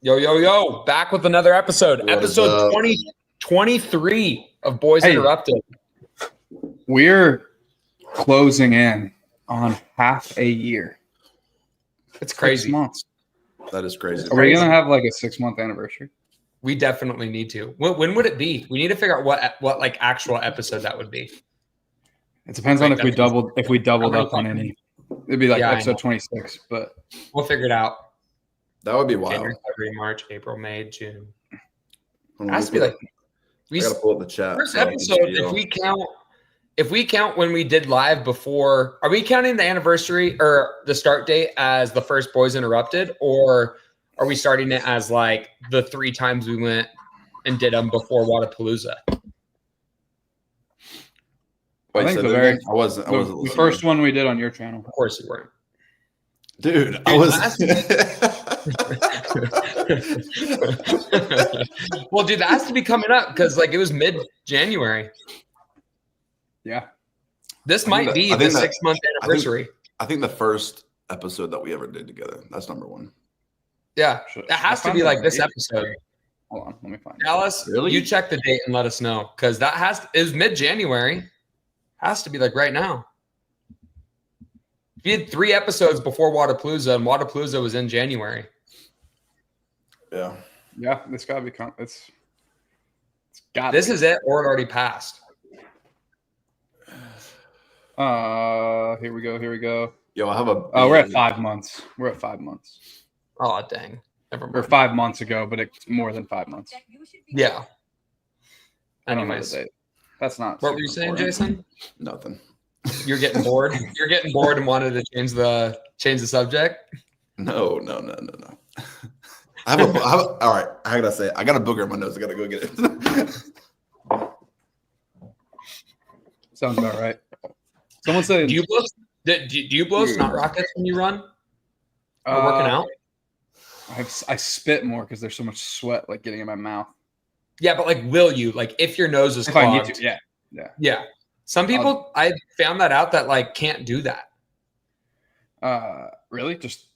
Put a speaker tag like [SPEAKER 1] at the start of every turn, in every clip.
[SPEAKER 1] Yo, yo, yo, back with another episode.
[SPEAKER 2] What
[SPEAKER 1] episode 2023 of Boys Interrupted.
[SPEAKER 3] We're closing in on half a year.
[SPEAKER 1] It's crazy.
[SPEAKER 3] 6 months.
[SPEAKER 2] That is crazy.
[SPEAKER 3] Are we going to have like a 6-month anniversary?
[SPEAKER 1] We definitely need to. When would it be? We need to figure out what like actual episode that would be.
[SPEAKER 3] It depends on if we doubled up on any. It'd be like
[SPEAKER 1] Yeah,
[SPEAKER 3] episode 26, but
[SPEAKER 1] we'll figure it out.
[SPEAKER 2] That would be wild.
[SPEAKER 1] January, February, March, April, May, June.
[SPEAKER 2] It
[SPEAKER 1] has to be like
[SPEAKER 2] I gotta pull up the chat.
[SPEAKER 1] first episode. If we count when we did live before, are we counting the anniversary or the start date as the first Boys Interrupted, or are we starting it as like the 3 times we went and did them before Wadapalooza?
[SPEAKER 2] Wait,
[SPEAKER 3] I think
[SPEAKER 2] so
[SPEAKER 3] the
[SPEAKER 2] wasn't
[SPEAKER 3] the
[SPEAKER 2] listening.
[SPEAKER 3] first one we did on your channel.
[SPEAKER 1] Of course you weren't.
[SPEAKER 2] Dude, I was.
[SPEAKER 1] Well, dude, that has to be coming up because like it was mid-January.
[SPEAKER 3] Yeah.
[SPEAKER 1] This might be the 6-month anniversary.
[SPEAKER 2] I think the first episode that we ever did together. That's number 1.
[SPEAKER 1] Yeah, it has to be like this episode.
[SPEAKER 3] Hold on, let me find it.
[SPEAKER 1] Dallas,
[SPEAKER 2] Really?
[SPEAKER 1] you check the date and let us know because it was mid-January. Has to be like right now. We had 3 episodes before Wadapalooza, and Wadapalooza was in January.
[SPEAKER 2] Yeah.
[SPEAKER 3] Yeah, this got to be it's got.
[SPEAKER 1] This is it, or it already passed.
[SPEAKER 3] Here we go.
[SPEAKER 2] Yo, I have a.
[SPEAKER 3] We're at 5 months.
[SPEAKER 1] Oh, dang. Never
[SPEAKER 3] Or
[SPEAKER 1] mind.
[SPEAKER 3] 5 months ago, but it's more than 5 months.
[SPEAKER 1] Yeah.
[SPEAKER 3] I don't know
[SPEAKER 1] Anyways,
[SPEAKER 3] the date. That's not.
[SPEAKER 1] what were you saying, Jason?
[SPEAKER 2] Nothing.
[SPEAKER 1] You're getting bored. You're getting bored and wanted to change the subject.
[SPEAKER 2] No. All right. I gotta say, I got a booger in my nose. I gotta go get it.
[SPEAKER 3] Sounds about right. Someone said,
[SPEAKER 1] Do you blow snot rockets when you run? Or working out?
[SPEAKER 3] I spit more because there's so much sweat like getting in my mouth.
[SPEAKER 1] Yeah, but like, will you? Like, if your nose is
[SPEAKER 3] If I
[SPEAKER 1] clogged?
[SPEAKER 3] need to,
[SPEAKER 1] Yeah. Some people, I found that out that like can't do that.
[SPEAKER 3] Really? Just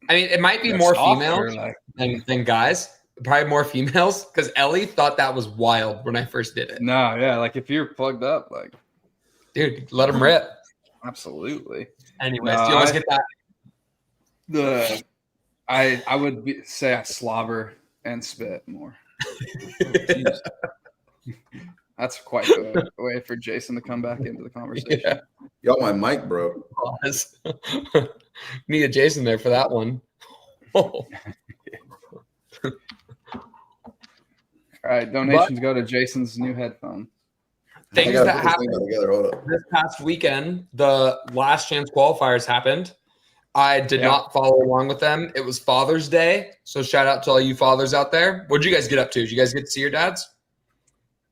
[SPEAKER 1] I mean, it might be more females than guys. Probably more females because Ellie thought that was wild when I first did it.
[SPEAKER 3] no, yeah. Like if you're plugged up, like
[SPEAKER 1] Dude, let them rip.
[SPEAKER 3] absolutely.
[SPEAKER 1] Anyways,
[SPEAKER 3] No,
[SPEAKER 1] do you always get that?
[SPEAKER 3] I would say I slobber and spit more. Jeez. That's quite the way for Jason to come back into the conversation.
[SPEAKER 1] Yeah.
[SPEAKER 2] Yo, my mic broke.
[SPEAKER 1] Pause. Needed Jason there for that one.
[SPEAKER 3] All right, donations go to Jason's new headphone.
[SPEAKER 1] Things
[SPEAKER 2] I gotta
[SPEAKER 1] that
[SPEAKER 2] put this
[SPEAKER 1] happened
[SPEAKER 2] thing together. Hold up.
[SPEAKER 1] this past weekend, the last chance qualifiers happened. I did not follow along with them. It was Father's Day, so shout out to all you fathers out there. What did you guys get up to? Did you guys get to see your dads?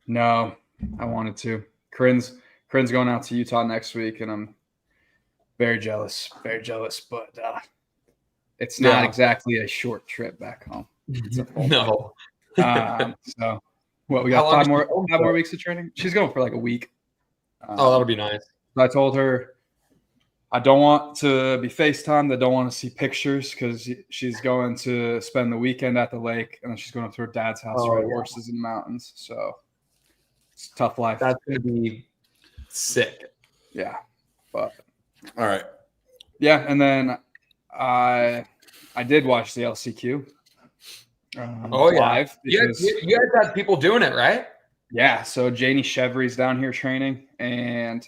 [SPEAKER 3] No, I wanted to. Corinne's going out to Utah next week, and I'm very jealous. But it's not exactly a short trip back home. It's a full
[SPEAKER 1] No.
[SPEAKER 3] So, what we
[SPEAKER 1] How
[SPEAKER 3] got?
[SPEAKER 1] long
[SPEAKER 3] 5
[SPEAKER 1] is
[SPEAKER 3] more
[SPEAKER 1] she going
[SPEAKER 3] five
[SPEAKER 1] for?
[SPEAKER 3] more weeks of training. She's going for like a week.
[SPEAKER 1] Oh, that'll be nice.
[SPEAKER 3] I told her I don't want to be FaceTimed. I don't want to see pictures because she's going to spend the weekend at the lake, and then she's going up to her dad's house to ride horses in the mountains. So it's a tough life.
[SPEAKER 1] That's going to be sick.
[SPEAKER 3] Yeah, but
[SPEAKER 2] All right.
[SPEAKER 3] yeah, and then I did watch the LCQ. Live because,
[SPEAKER 1] You guys had people doing it, right?
[SPEAKER 3] yeah. So Janie Chevry's down here training, and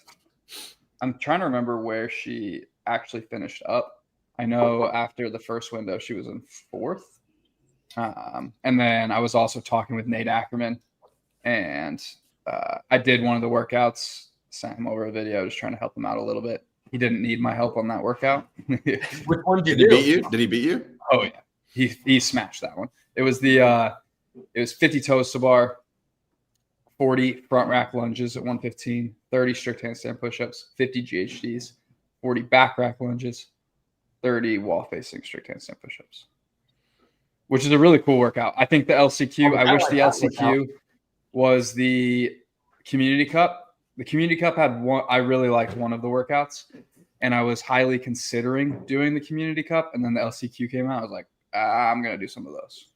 [SPEAKER 3] I'm trying to remember where she actually finished up. I know after the first window, she was in 4th. And then I was also talking with Nate Ackerman, and I did one of the workouts, sent him over a video, just trying to help him out a little bit. He didn't need my help on that workout.
[SPEAKER 1] Which one
[SPEAKER 2] Did he beat you? Did he beat you?
[SPEAKER 3] Oh yeah, he smashed that one. It was 50 toes to bar, 40 front rack lunges at 115, 30 strict handstand push-ups, 50 GHDs, 40 back rack lunges, 30 wall facing strict handstand push-ups, which is a really cool workout. I think the LCQ. I wish the LCQ was the Community Cup. The Community Cup had one. I really liked one of the workouts, and I was highly considering doing the Community Cup. And then the LCQ came out. I was like, I'm gonna do some of those.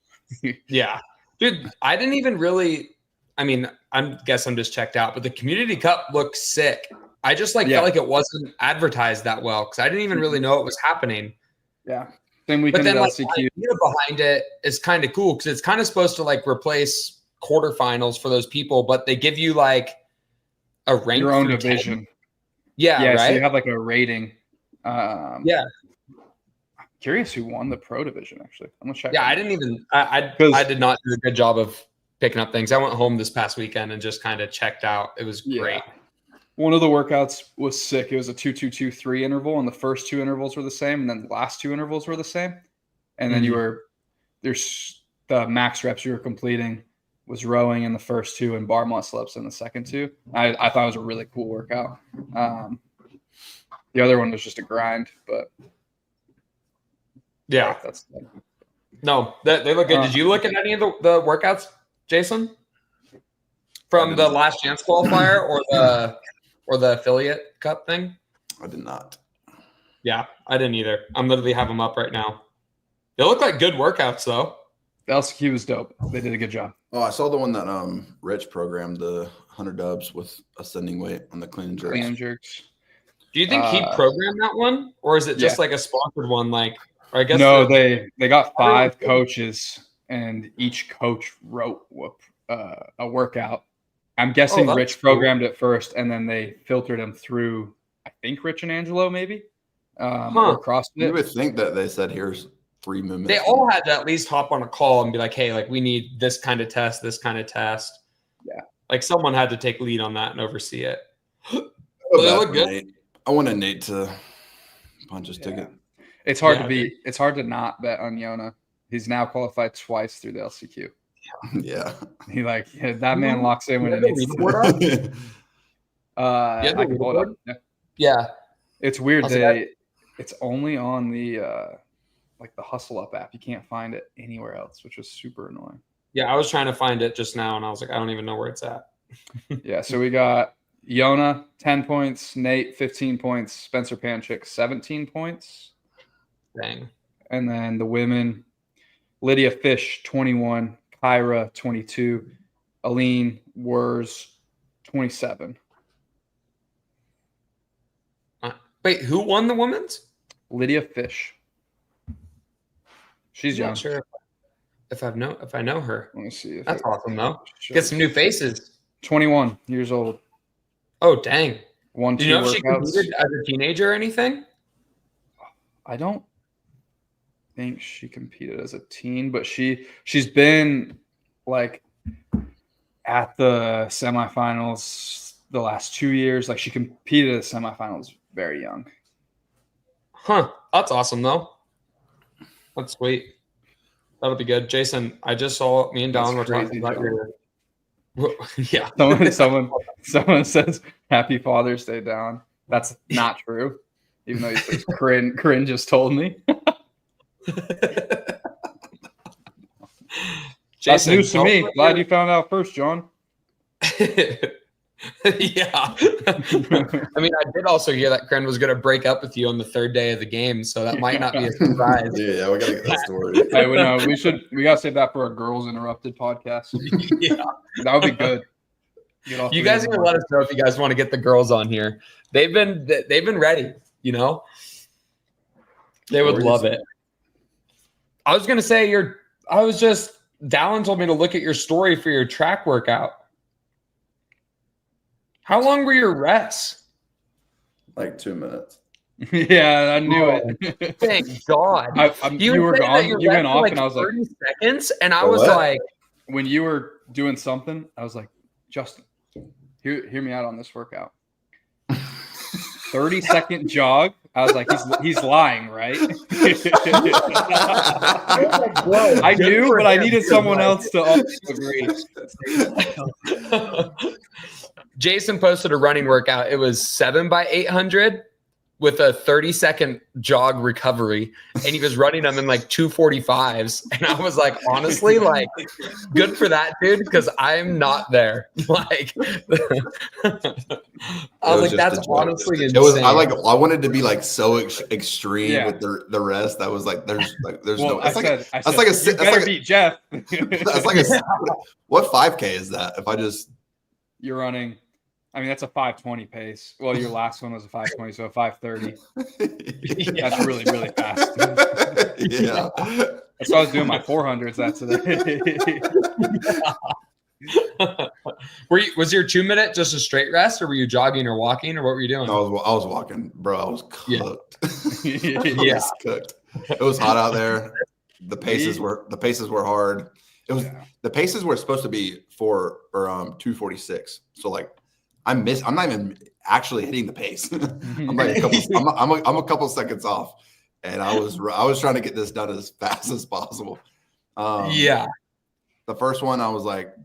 [SPEAKER 1] Yeah, dude, I didn't even really. I mean, I guess I'm just checked out, but the Community Cup looks sick. I just felt like it wasn't advertised that well because I didn't even really know it was happening.
[SPEAKER 3] Yeah, same
[SPEAKER 1] But
[SPEAKER 3] weekend
[SPEAKER 1] then
[SPEAKER 3] at
[SPEAKER 1] like,
[SPEAKER 3] LCQ.
[SPEAKER 1] the idea behind it is kind of cool because it's kind of supposed to like replace quarterfinals for those people, but they give you like a rank
[SPEAKER 3] Your own
[SPEAKER 1] through
[SPEAKER 3] division.
[SPEAKER 1] 10. Yeah, right.
[SPEAKER 3] So you have like a rating.
[SPEAKER 1] Yeah.
[SPEAKER 3] I'm curious who won the pro division. Actually, I'm gonna check.
[SPEAKER 1] Yeah, I didn't even. I did not do a good job of picking up things. I went home this past weekend and just kind of checked out. It was great.
[SPEAKER 3] One of the workouts was sick. It was a 2-2-2-3 interval, and the first 2 intervals were the same, and then the last 2 intervals were the same. And then there's the max reps you were completing was rowing in the first 2 and bar muscle ups in the second 2. I thought it was a really cool workout. The other one was just a grind, but
[SPEAKER 1] yeah, no, they look good. Did you look at any of the workouts, Jason, from the Last Chance qualifier or the affiliate cup thing?
[SPEAKER 2] I did not.
[SPEAKER 1] Yeah, I didn't either. I'm literally have them up right now. They look like good workouts though.
[SPEAKER 3] The LCQ was dope. They did a good job.
[SPEAKER 2] Oh, I saw the one that Rich programmed, the 100 dubs with ascending weight on the clean and jerks.
[SPEAKER 3] Clean and jerks.
[SPEAKER 1] Do you think he programmed that one, or is it just like a sponsored one? Like, or I guess
[SPEAKER 3] no, they got 5 coaches, and each coach wrote a workout. I'm guessing Rich programmed it first, and then they filtered him through. I think Rich and Angelo maybe, or CrossFit.
[SPEAKER 2] You would think that they said here's 3 movements.
[SPEAKER 1] They all had to at least hop on a call and be like, "Hey, like we need this kind of test, this kind of test."
[SPEAKER 3] Yeah,
[SPEAKER 1] like someone had to take lead on that and oversee it. They look good.
[SPEAKER 2] Nate. I wanted Nate to punch his ticket.
[SPEAKER 3] It's hard to beat. It's hard to not bet on Yona. He's now qualified twice through the LCQ.
[SPEAKER 2] Yeah.
[SPEAKER 3] That man locks in when it needs to. I can pull it up.
[SPEAKER 1] Yeah.
[SPEAKER 3] It's weird. It's only on the the Hustle Up app. You can't find it anywhere else, which is super annoying.
[SPEAKER 1] Yeah, I was trying to find it just now, and I was like, I don't even know where it's at.
[SPEAKER 3] Yeah, so we got Yona, 10 points, Nate, 15 points, Spencer Panchik, 17 points.
[SPEAKER 1] Dang.
[SPEAKER 3] And then the women, Lydia Fish, 21, Kyra, 22, Aline Wers, 27.
[SPEAKER 1] Wait, who won the women's?
[SPEAKER 3] Lydia Fish. She's young.
[SPEAKER 1] Not sure if I know her.
[SPEAKER 3] Let me see.
[SPEAKER 1] That's awesome, though. Get some new faces.
[SPEAKER 3] 21 years old.
[SPEAKER 1] Oh, dang.
[SPEAKER 3] Do
[SPEAKER 1] you know if she competed as a teenager or anything?
[SPEAKER 3] I don't think she competed as a teen, but she's been like at the semifinals the last 2 years. Like she competed at the semifinals very young.
[SPEAKER 1] Huh. That's awesome though. That's sweet. That'll be good. Jason, I just saw me and Don were talking about your yeah. Someone
[SPEAKER 3] says Happy Father's Day, Don. That's not true. Even though he says Corinne just told me.
[SPEAKER 1] Jason,
[SPEAKER 3] that's news to me. Glad you found out first, John.
[SPEAKER 1] Yeah. I mean, I did also hear that Corinne was going to break up with you on the 3rd day of the game, so that might not be a surprise.
[SPEAKER 2] Yeah, we got to get that story.
[SPEAKER 3] Hey, we got to save that for a Girls Interrupted podcast.
[SPEAKER 1] Yeah.
[SPEAKER 3] That would be good.
[SPEAKER 1] You guys are going to let us know if you guys want to get the girls on here. They've been ready, you know? They would love it. I was going to say Dallin told me to look at your story for your track workout. How long were your rests?
[SPEAKER 2] Like 2 minutes.
[SPEAKER 3] Yeah, I knew it.
[SPEAKER 1] Thank God.
[SPEAKER 3] You were gone. You went off, and I was
[SPEAKER 1] 30 seconds, and I was like,
[SPEAKER 3] when you were doing something, I was like, Justin, hear me out on this workout. 30-second jog. I was like, he's lying, right? I knew, but I needed someone else to also agree.
[SPEAKER 1] Jason posted a running workout. It was 7 by 800, with a 30-second jog recovery, and he was running them in like 2:45s. And I was like, honestly, like, good for that dude, because I'm not there. Like, I was like, that's honestly insane.
[SPEAKER 2] It was. I wanted to be like so extreme with the rest. I was like, there's no. I said,
[SPEAKER 3] beat Jeff.
[SPEAKER 2] That's like what 5K is that? If I just
[SPEAKER 3] you're running. I mean, that's a 5:20 pace. Well, your last one was a 5:20, so a 5:30. That's really, really fast.
[SPEAKER 2] Yeah.
[SPEAKER 3] That's why I was doing my 400s that today.
[SPEAKER 1] Was your 2 minute just a straight rest, or were you jogging or walking, or what were you doing?
[SPEAKER 2] I was walking, bro. I was cooked.
[SPEAKER 1] Yeah.
[SPEAKER 2] I was cooked. It was hot out there. The paces were hard. It was the paces were supposed to be 2:46. So like I'm not even actually hitting the pace. I'm like I'm a couple seconds off, and I was trying to get this done as fast as possible.
[SPEAKER 1] The
[SPEAKER 2] first one I was like,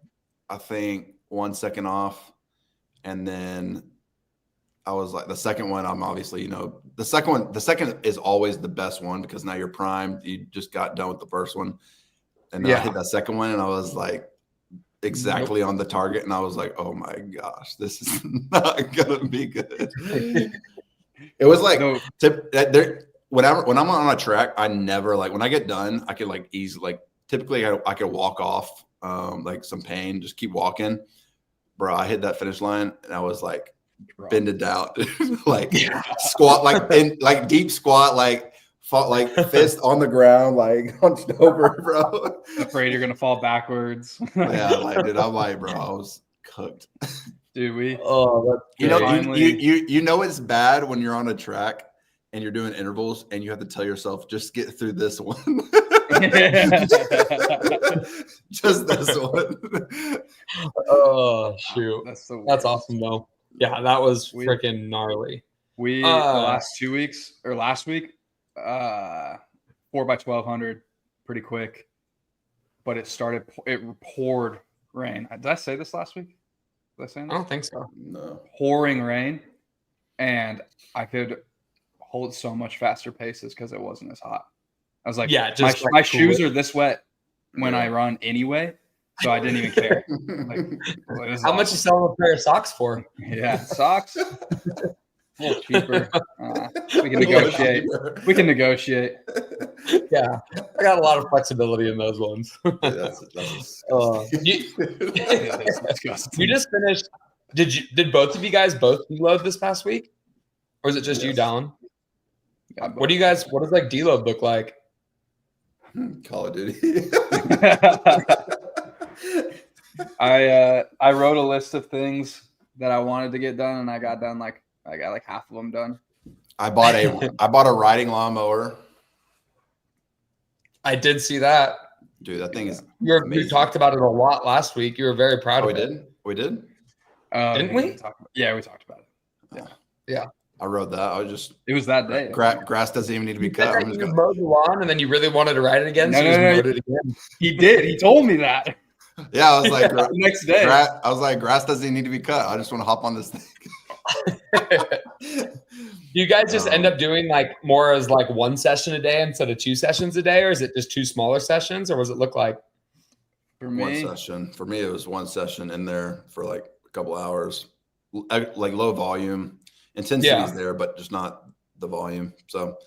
[SPEAKER 2] I think 1 second off, and then I was like, the second one I'm obviously, the second is always the best one because now you're primed. You just got done with the first one, and then I hit that second one, and I was like, exactly on the target, and I was like, oh my gosh, this is not gonna be good. It was like when I'm on a track, I never like when I get done, I could like easily typically I could walk off like some pain, just keep walking. Bro, I hit that finish line and I was like bended out, like squat, like deep squat, like fist on the ground, like hunched over, bro.
[SPEAKER 3] Afraid you're gonna fall backwards.
[SPEAKER 2] Yeah, dude, I'm like, bro, I was cooked.
[SPEAKER 3] Dude,
[SPEAKER 2] you know it's bad when you're on a track and you're doing intervals and you have to tell yourself, just get through this one. Just this one.
[SPEAKER 1] Oh shoot.
[SPEAKER 3] That's
[SPEAKER 1] awesome though. Yeah, that was freaking gnarly.
[SPEAKER 3] The last 2 weeks or last week, 4x1200, pretty quick, but it poured rain. Did I say this last week? Did I say that?
[SPEAKER 1] I don't think so.
[SPEAKER 2] No.
[SPEAKER 3] Pouring rain, and I could hold so much faster paces because it wasn't as hot. I was like, my shoes are this wet when I run anyway, so I didn't even care.
[SPEAKER 1] How much you selling a pair of socks for?
[SPEAKER 3] Yeah, socks. A little cheaper. We can negotiate.
[SPEAKER 1] Yeah, I got a lot of flexibility in those ones.
[SPEAKER 2] That's
[SPEAKER 1] you just finished. Did both of you guys deload this past week, or is it just you, Dallin? What does like deload look like?
[SPEAKER 2] Call of Duty.
[SPEAKER 3] I wrote a list of things that I wanted to get done, and I got half of them done.
[SPEAKER 2] I bought a riding lawnmower.
[SPEAKER 1] I did see that.
[SPEAKER 2] Dude, that thing is
[SPEAKER 1] you talked about it a lot last week. You were very proud of it.
[SPEAKER 2] We did?
[SPEAKER 1] Didn't we?
[SPEAKER 3] We talked about it.
[SPEAKER 1] Yeah.
[SPEAKER 2] I wrote that.
[SPEAKER 3] It was that day.
[SPEAKER 2] Grass doesn't even need to be cut.
[SPEAKER 1] You mowed the lawn, and then you really wanted to ride it again.
[SPEAKER 3] No.
[SPEAKER 1] Mowed it again.
[SPEAKER 3] He did. He told me that.
[SPEAKER 2] Yeah, I was like,
[SPEAKER 3] the next day.
[SPEAKER 2] I was like, grass doesn't need to be cut. I just want to hop on this thing.
[SPEAKER 1] You guys just end up doing like more as like one session a day instead of 2 sessions a day, or is it just 2 smaller sessions, or what does it look like?
[SPEAKER 3] For me,
[SPEAKER 2] one session. For me, it was one session in there for like a couple hours, like low volume. Intensity is there, but just not the volume. So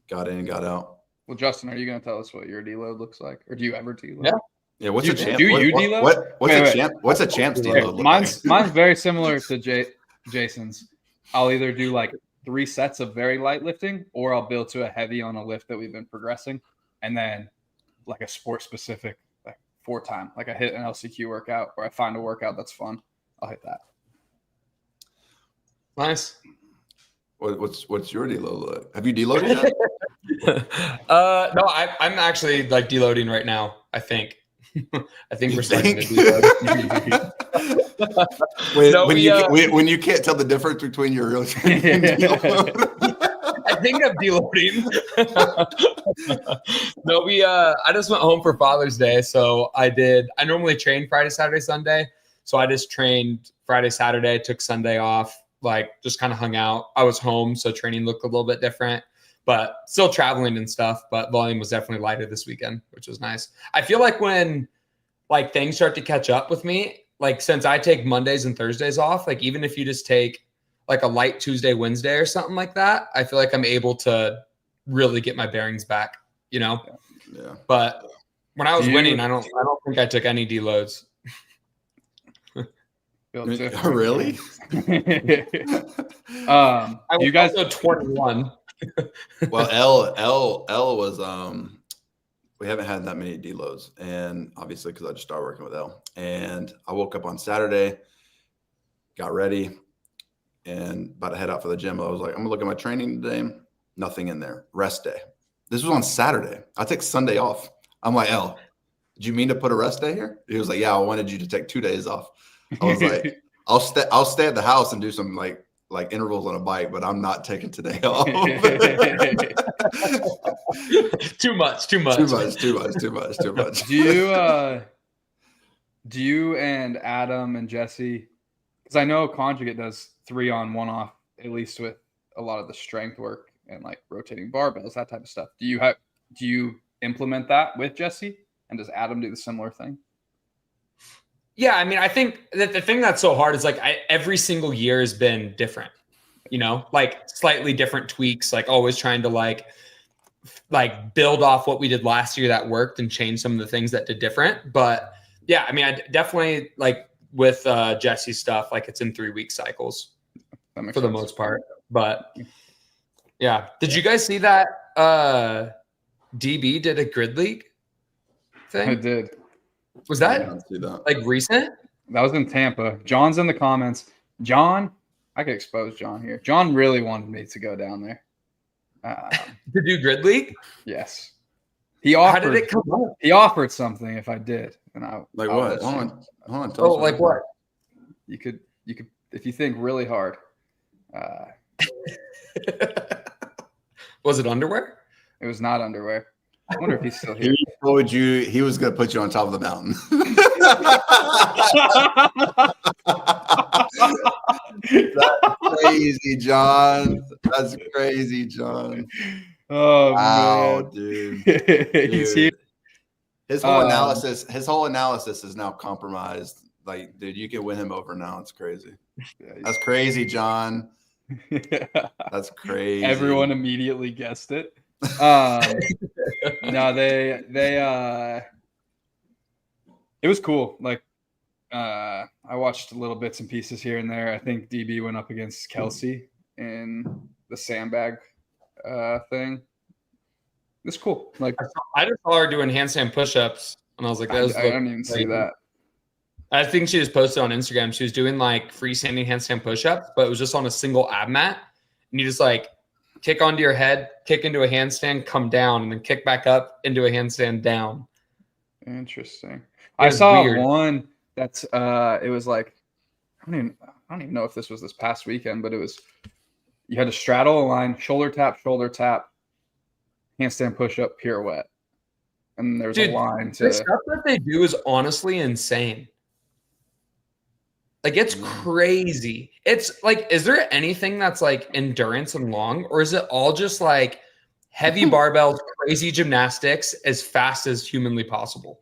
[SPEAKER 2] got in and got out.
[SPEAKER 3] Well, Justin, are you going to tell us what your deload looks like, or do you ever deload?
[SPEAKER 2] Yeah. What's a champ?
[SPEAKER 3] Do you deload?
[SPEAKER 2] What's a champ's deload look
[SPEAKER 3] mine's very similar to Jason's. I'll either do like 3 sets of very light lifting, or I'll build to a heavy on a lift that we've been progressing, and then like a sport specific, like 4 time. Like I hit an LCQ workout, or I find a workout that's fun, I'll hit that.
[SPEAKER 1] Nice.
[SPEAKER 2] What's your deload like? Have you deloaded yet?
[SPEAKER 1] No, I'm actually like deloading right now. I think we're starting to deload.
[SPEAKER 2] When you can't tell the difference between your real training and deload.
[SPEAKER 1] I think I'm deloading. No, I just went home for Father's Day, so I normally train Friday, Saturday, Sunday, so I just trained Friday, Saturday, took Sunday off. like just kind of hung out. I was home, so training looked a little bit different, but still traveling and stuff. But volume was definitely lighter this weekend, which was nice. I feel like when like things start to catch up with me, like since I take Mondays and Thursdays off, like even if you just take like a light Tuesday, Wednesday or something like that, I feel like I'm able to really get my bearings back, you know?
[SPEAKER 2] Yeah.
[SPEAKER 1] But when I was winning, I don't think I took any deloads.
[SPEAKER 2] Really?
[SPEAKER 1] I was
[SPEAKER 3] you guys
[SPEAKER 1] also 21.
[SPEAKER 2] Well, L was we haven't had that many deloads, and obviously because I just started working with L. And I woke up on Saturday, got ready, and about to head out for the gym. I was like, I'm gonna look at my training today. Nothing in there. Rest day. This was on Saturday. I take Sunday off. I'm like, L, did you mean to put a rest day here? He was like, yeah, I wanted you to take 2 days off. I was like, I'll stay at the house and do some like intervals on a bike, but I'm not taking today off.
[SPEAKER 1] Too much.
[SPEAKER 2] Too much.
[SPEAKER 3] Do you and Adam and Jesse, because I know Conjugate does 3 on 1 off, at least with a lot of the strength work and like rotating barbells, that type of stuff. Do you implement that with Jesse? And does Adam do the similar thing?
[SPEAKER 1] Yeah, I mean, I think that the thing that's so hard is like every single year has been different, you know, like slightly different tweaks, like always trying to like build off what we did last year that worked and change some of the things that did different. But yeah, I mean, I definitely like with Jesse's stuff, like it's in 3-week cycles for the most part. But yeah, did you guys see that DB did a grid league thing?
[SPEAKER 3] I did.
[SPEAKER 1] Was that like recent?
[SPEAKER 3] That was in Tampa. John's in the comments. John, I could expose John here. John really wanted me to go down there.
[SPEAKER 1] To do grid league?
[SPEAKER 3] Yes. He offered.
[SPEAKER 1] How did it come up?
[SPEAKER 3] He offered something if I did, and I
[SPEAKER 2] like what? Hold on.
[SPEAKER 1] Oh, like what?
[SPEAKER 3] You could if you think really hard.
[SPEAKER 1] Was it underwear?
[SPEAKER 3] It was not underwear. I wonder if he's still here.
[SPEAKER 2] He told you he was going to put you on top of the mountain. That's crazy, John. That's crazy, John.
[SPEAKER 3] Oh,
[SPEAKER 2] wow,
[SPEAKER 3] man.
[SPEAKER 2] dude.
[SPEAKER 3] He's here.
[SPEAKER 2] His whole analysis is now compromised. Like, dude, you can win him over now. It's crazy. That's crazy, John. That's crazy.
[SPEAKER 3] Everyone immediately guessed it. No, it was cool. Like, I watched little bits and pieces here and there. I think DB went up against Kelsey in the sandbag thing. It's cool. Like,
[SPEAKER 1] I just saw her doing handstand push-ups, and I was like,
[SPEAKER 3] I don't even see that.
[SPEAKER 1] I think she just posted on Instagram. She was doing like freestanding handstand push-ups, but it was just on a single ab mat, and you just like kick onto your head, kick into a handstand, come down, and then kick back up into a handstand down.
[SPEAKER 3] Interesting. I saw one that's it was like I don't even know if this was this past weekend, but it was you had to straddle a line, shoulder tap, handstand push up, pirouette. And there's a line to
[SPEAKER 1] the stuff that they do is honestly insane. Like, it's crazy. It's like, is there anything that's like endurance and long, or is it all just like heavy barbells, crazy gymnastics as fast as humanly possible?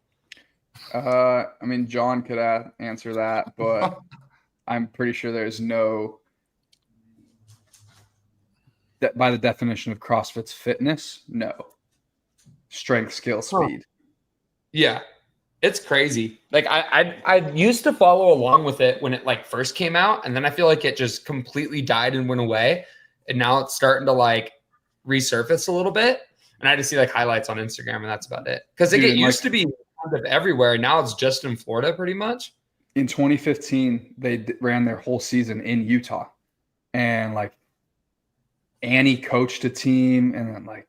[SPEAKER 3] I mean, John could answer that, but I'm pretty sure there's no that by the definition of CrossFit's fitness, no strength, skill, speed.
[SPEAKER 1] Yeah. It's crazy. Like I used to follow along with it when it like first came out, and then I feel like it just completely died and went away, and now it's starting to like resurface a little bit. And I just see like highlights on Instagram, and that's about it. Because it used to be kind of everywhere. Now it's just in Florida, pretty much.
[SPEAKER 3] In 2015, they ran their whole season in Utah, and like Annie coached a team, and then like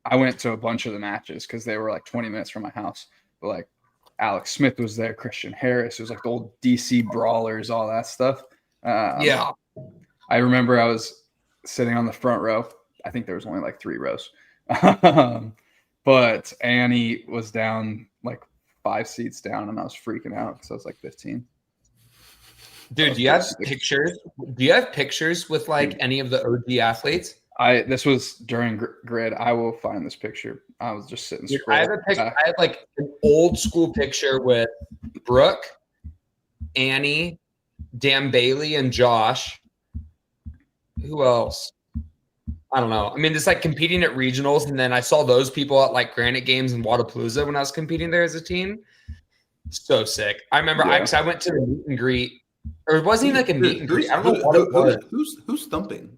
[SPEAKER 3] I went to a bunch of the matches because they were like 20 minutes from my house. But like Alex Smith was there, Christian Harris. It was like the old DC Brawlers, all that stuff.
[SPEAKER 1] Yeah.
[SPEAKER 3] I remember I was sitting on the front row. I think there was only like 3 rows. But Annie was down like 5 seats down, and I was freaking out because I was like 15.
[SPEAKER 1] Dude, do you have pictures? Do you have pictures with like any of the OG athletes?
[SPEAKER 3] This was during grid. I will find this picture. I was just sitting.
[SPEAKER 1] Dude, I have I have like an old school picture with Brooke, Annie, Dan Bailey, and Josh. Who else? I don't know. I mean, just like competing at regionals, and then I saw those people at like Granite Games and Wadapalooza when I was competing there as a team. So sick. I remember I went to the meet and greet, or it wasn't even like a meet and greet. I don't know what it was.
[SPEAKER 2] Who's thumping?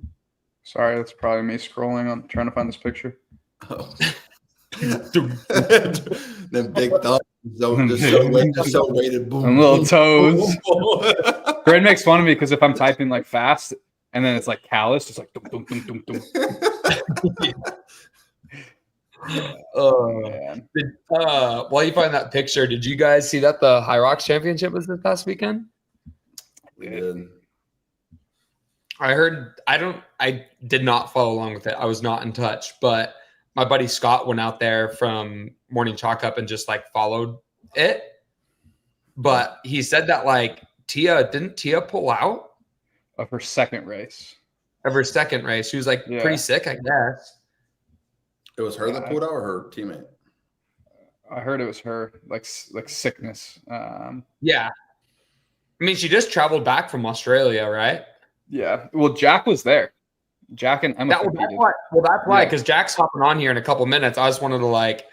[SPEAKER 3] Sorry, that's probably me scrolling on trying to find this picture.
[SPEAKER 2] Oh. Them big thumbs, so weighted. Boom,
[SPEAKER 3] and little toes. Grid makes fun of me because if I'm typing like fast and then it's like callous, it's like dum dum dum dum dum.
[SPEAKER 1] Oh man! While you find that picture, did you guys see that the High Rocks Championship was this past weekend?
[SPEAKER 2] We did.
[SPEAKER 1] I heard. I did not follow along with it. I was not in touch, but my buddy Scott went out there from Morning Chalk Up and just like followed it. But he said that like didn't Tia pull out
[SPEAKER 3] of her second race?
[SPEAKER 1] Of her second race, she was like pretty sick, I guess.
[SPEAKER 2] It was her that pulled out, or her teammate?
[SPEAKER 3] I heard it was her, like sickness.
[SPEAKER 1] Yeah, I mean, she just traveled back from Australia, right?
[SPEAKER 3] Yeah. Well, Jack was there. Jack and Emma.
[SPEAKER 1] That's why, because Jack's hopping on here in a couple minutes. I just wanted to like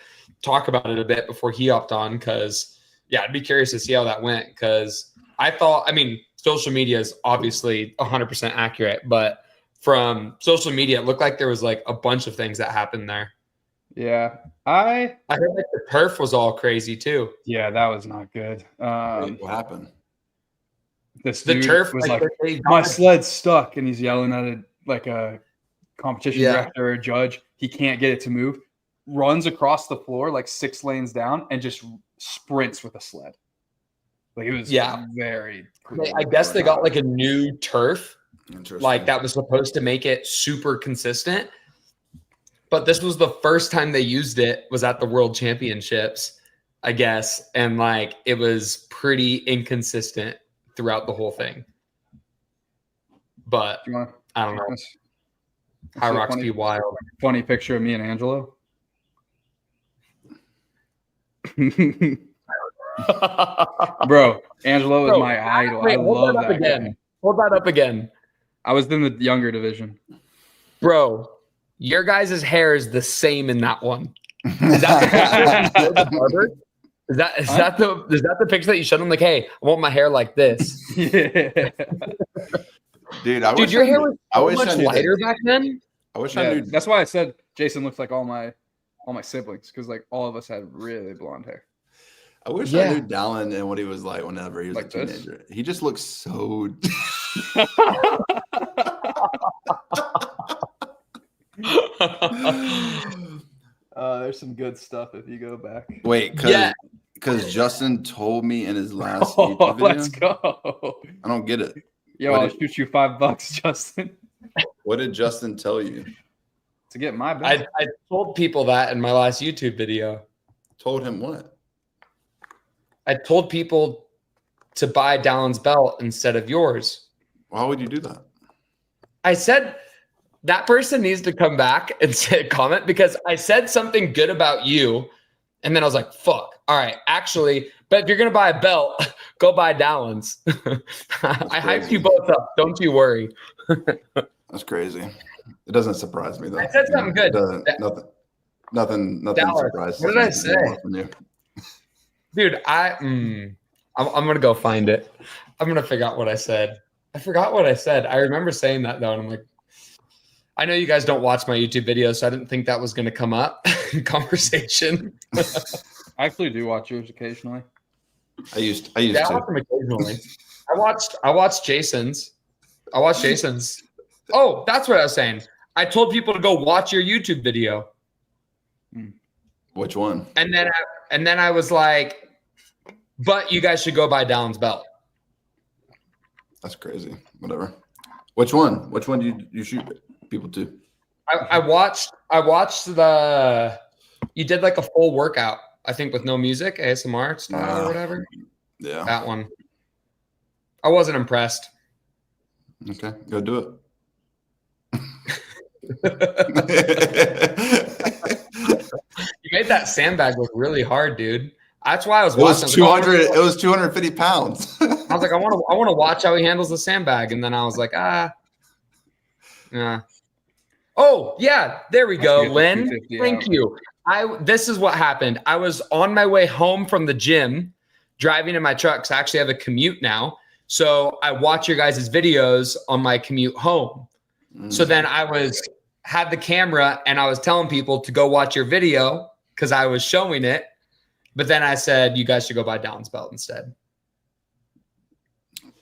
[SPEAKER 1] talk about it a bit before he hopped on, because I'd be curious to see how that went. Because I mean, social media is obviously 100% accurate, but from social media, it looked like there was like a bunch of things that happened there.
[SPEAKER 3] Yeah, I
[SPEAKER 1] heard like the turf was all crazy too.
[SPEAKER 3] Yeah, that was not good.
[SPEAKER 2] What happened?
[SPEAKER 3] The turf was like my sled's stuck, and he's yelling at a competition director or a judge. He can't get it to move. Runs across the floor like 6 lanes down and just sprints with a sled. Like it was very cool.
[SPEAKER 1] I guess they got like a new turf, like that was supposed to make it super consistent. But this was the first time they used it was at the World Championships, I guess, and like it was pretty inconsistent throughout the whole thing. But I don't know. High Rocks be wild.
[SPEAKER 3] Funny picture of me and Angelo. Bro, Angelo is my idol. I love that
[SPEAKER 1] again. Hold that up again.
[SPEAKER 3] I was in the younger division.
[SPEAKER 1] Bro, your guys' hair is the same in that one. Is that the barber? Is that the picture that you showed him? Like, hey, I want my hair like this.
[SPEAKER 3] Yeah.
[SPEAKER 2] Dude,
[SPEAKER 1] your hair was so much lighter back then.
[SPEAKER 2] I wish I knew.
[SPEAKER 3] That's why I said Jason looks like all my siblings, because like all of us had really blonde hair.
[SPEAKER 2] I wish I knew Dallin and what he was like whenever he was like a teenager. This? He just looks so.
[SPEAKER 3] There's some good stuff if you go back.
[SPEAKER 2] Wait, because Justin told me in his last YouTube video.
[SPEAKER 3] Let's go.
[SPEAKER 2] I don't get it.
[SPEAKER 3] Yo, I'll shoot you $5, Justin.
[SPEAKER 2] What did Justin tell you?
[SPEAKER 3] To get my belt.
[SPEAKER 1] I told people that in my last YouTube video.
[SPEAKER 2] Told him what?
[SPEAKER 1] I told people to buy Dallin's belt instead of yours.
[SPEAKER 2] Why would you do that?
[SPEAKER 1] I said that person needs to come back and comment, because I said something good about you, and then I was like, fuck. All right, actually, but if you're going to buy a belt, go buy Dallin's. I hyped you both up. Don't you worry.
[SPEAKER 2] That's crazy. It doesn't surprise me, though.
[SPEAKER 1] I said something good.
[SPEAKER 2] Nothing surprises me.
[SPEAKER 1] What did I say? Dude, I'm going to go find it. I'm going to figure out what I said. I forgot what I said. I remember saying that, though, and I'm like, I know you guys don't watch my YouTube videos, so I didn't think that was going to come up in conversation.
[SPEAKER 3] I actually do watch yours occasionally.
[SPEAKER 2] I used
[SPEAKER 1] to. I watch them occasionally. I watched Jason's. Oh, that's what I was saying. I told people to go watch your YouTube video.
[SPEAKER 2] Which one?
[SPEAKER 1] And then I was like, but you guys should go buy Dallin's belt.
[SPEAKER 2] That's crazy. Whatever. Which one? Which one do you shoot people to?
[SPEAKER 1] I watched you did like a full workout, I think, with no music, ASMR style or whatever.
[SPEAKER 2] Yeah.
[SPEAKER 1] That one. I wasn't impressed.
[SPEAKER 2] Okay, go do it.
[SPEAKER 1] You made that sandbag look really hard, dude. That's why I was
[SPEAKER 2] It was
[SPEAKER 1] watching.
[SPEAKER 2] 200. It was 250 pounds.
[SPEAKER 1] I was like, I want to watch how he handles the sandbag, and then I was like, yeah. Oh yeah, there we go, Lynn. Thank you. This is what happened. I was on my way home from the gym, driving in my truck. So I actually have a commute now, so I watch your guys' videos on my commute home. So then I had the camera and I was telling people to go watch your video because I was showing it. But then I said, you guys should go buy Down's belt instead.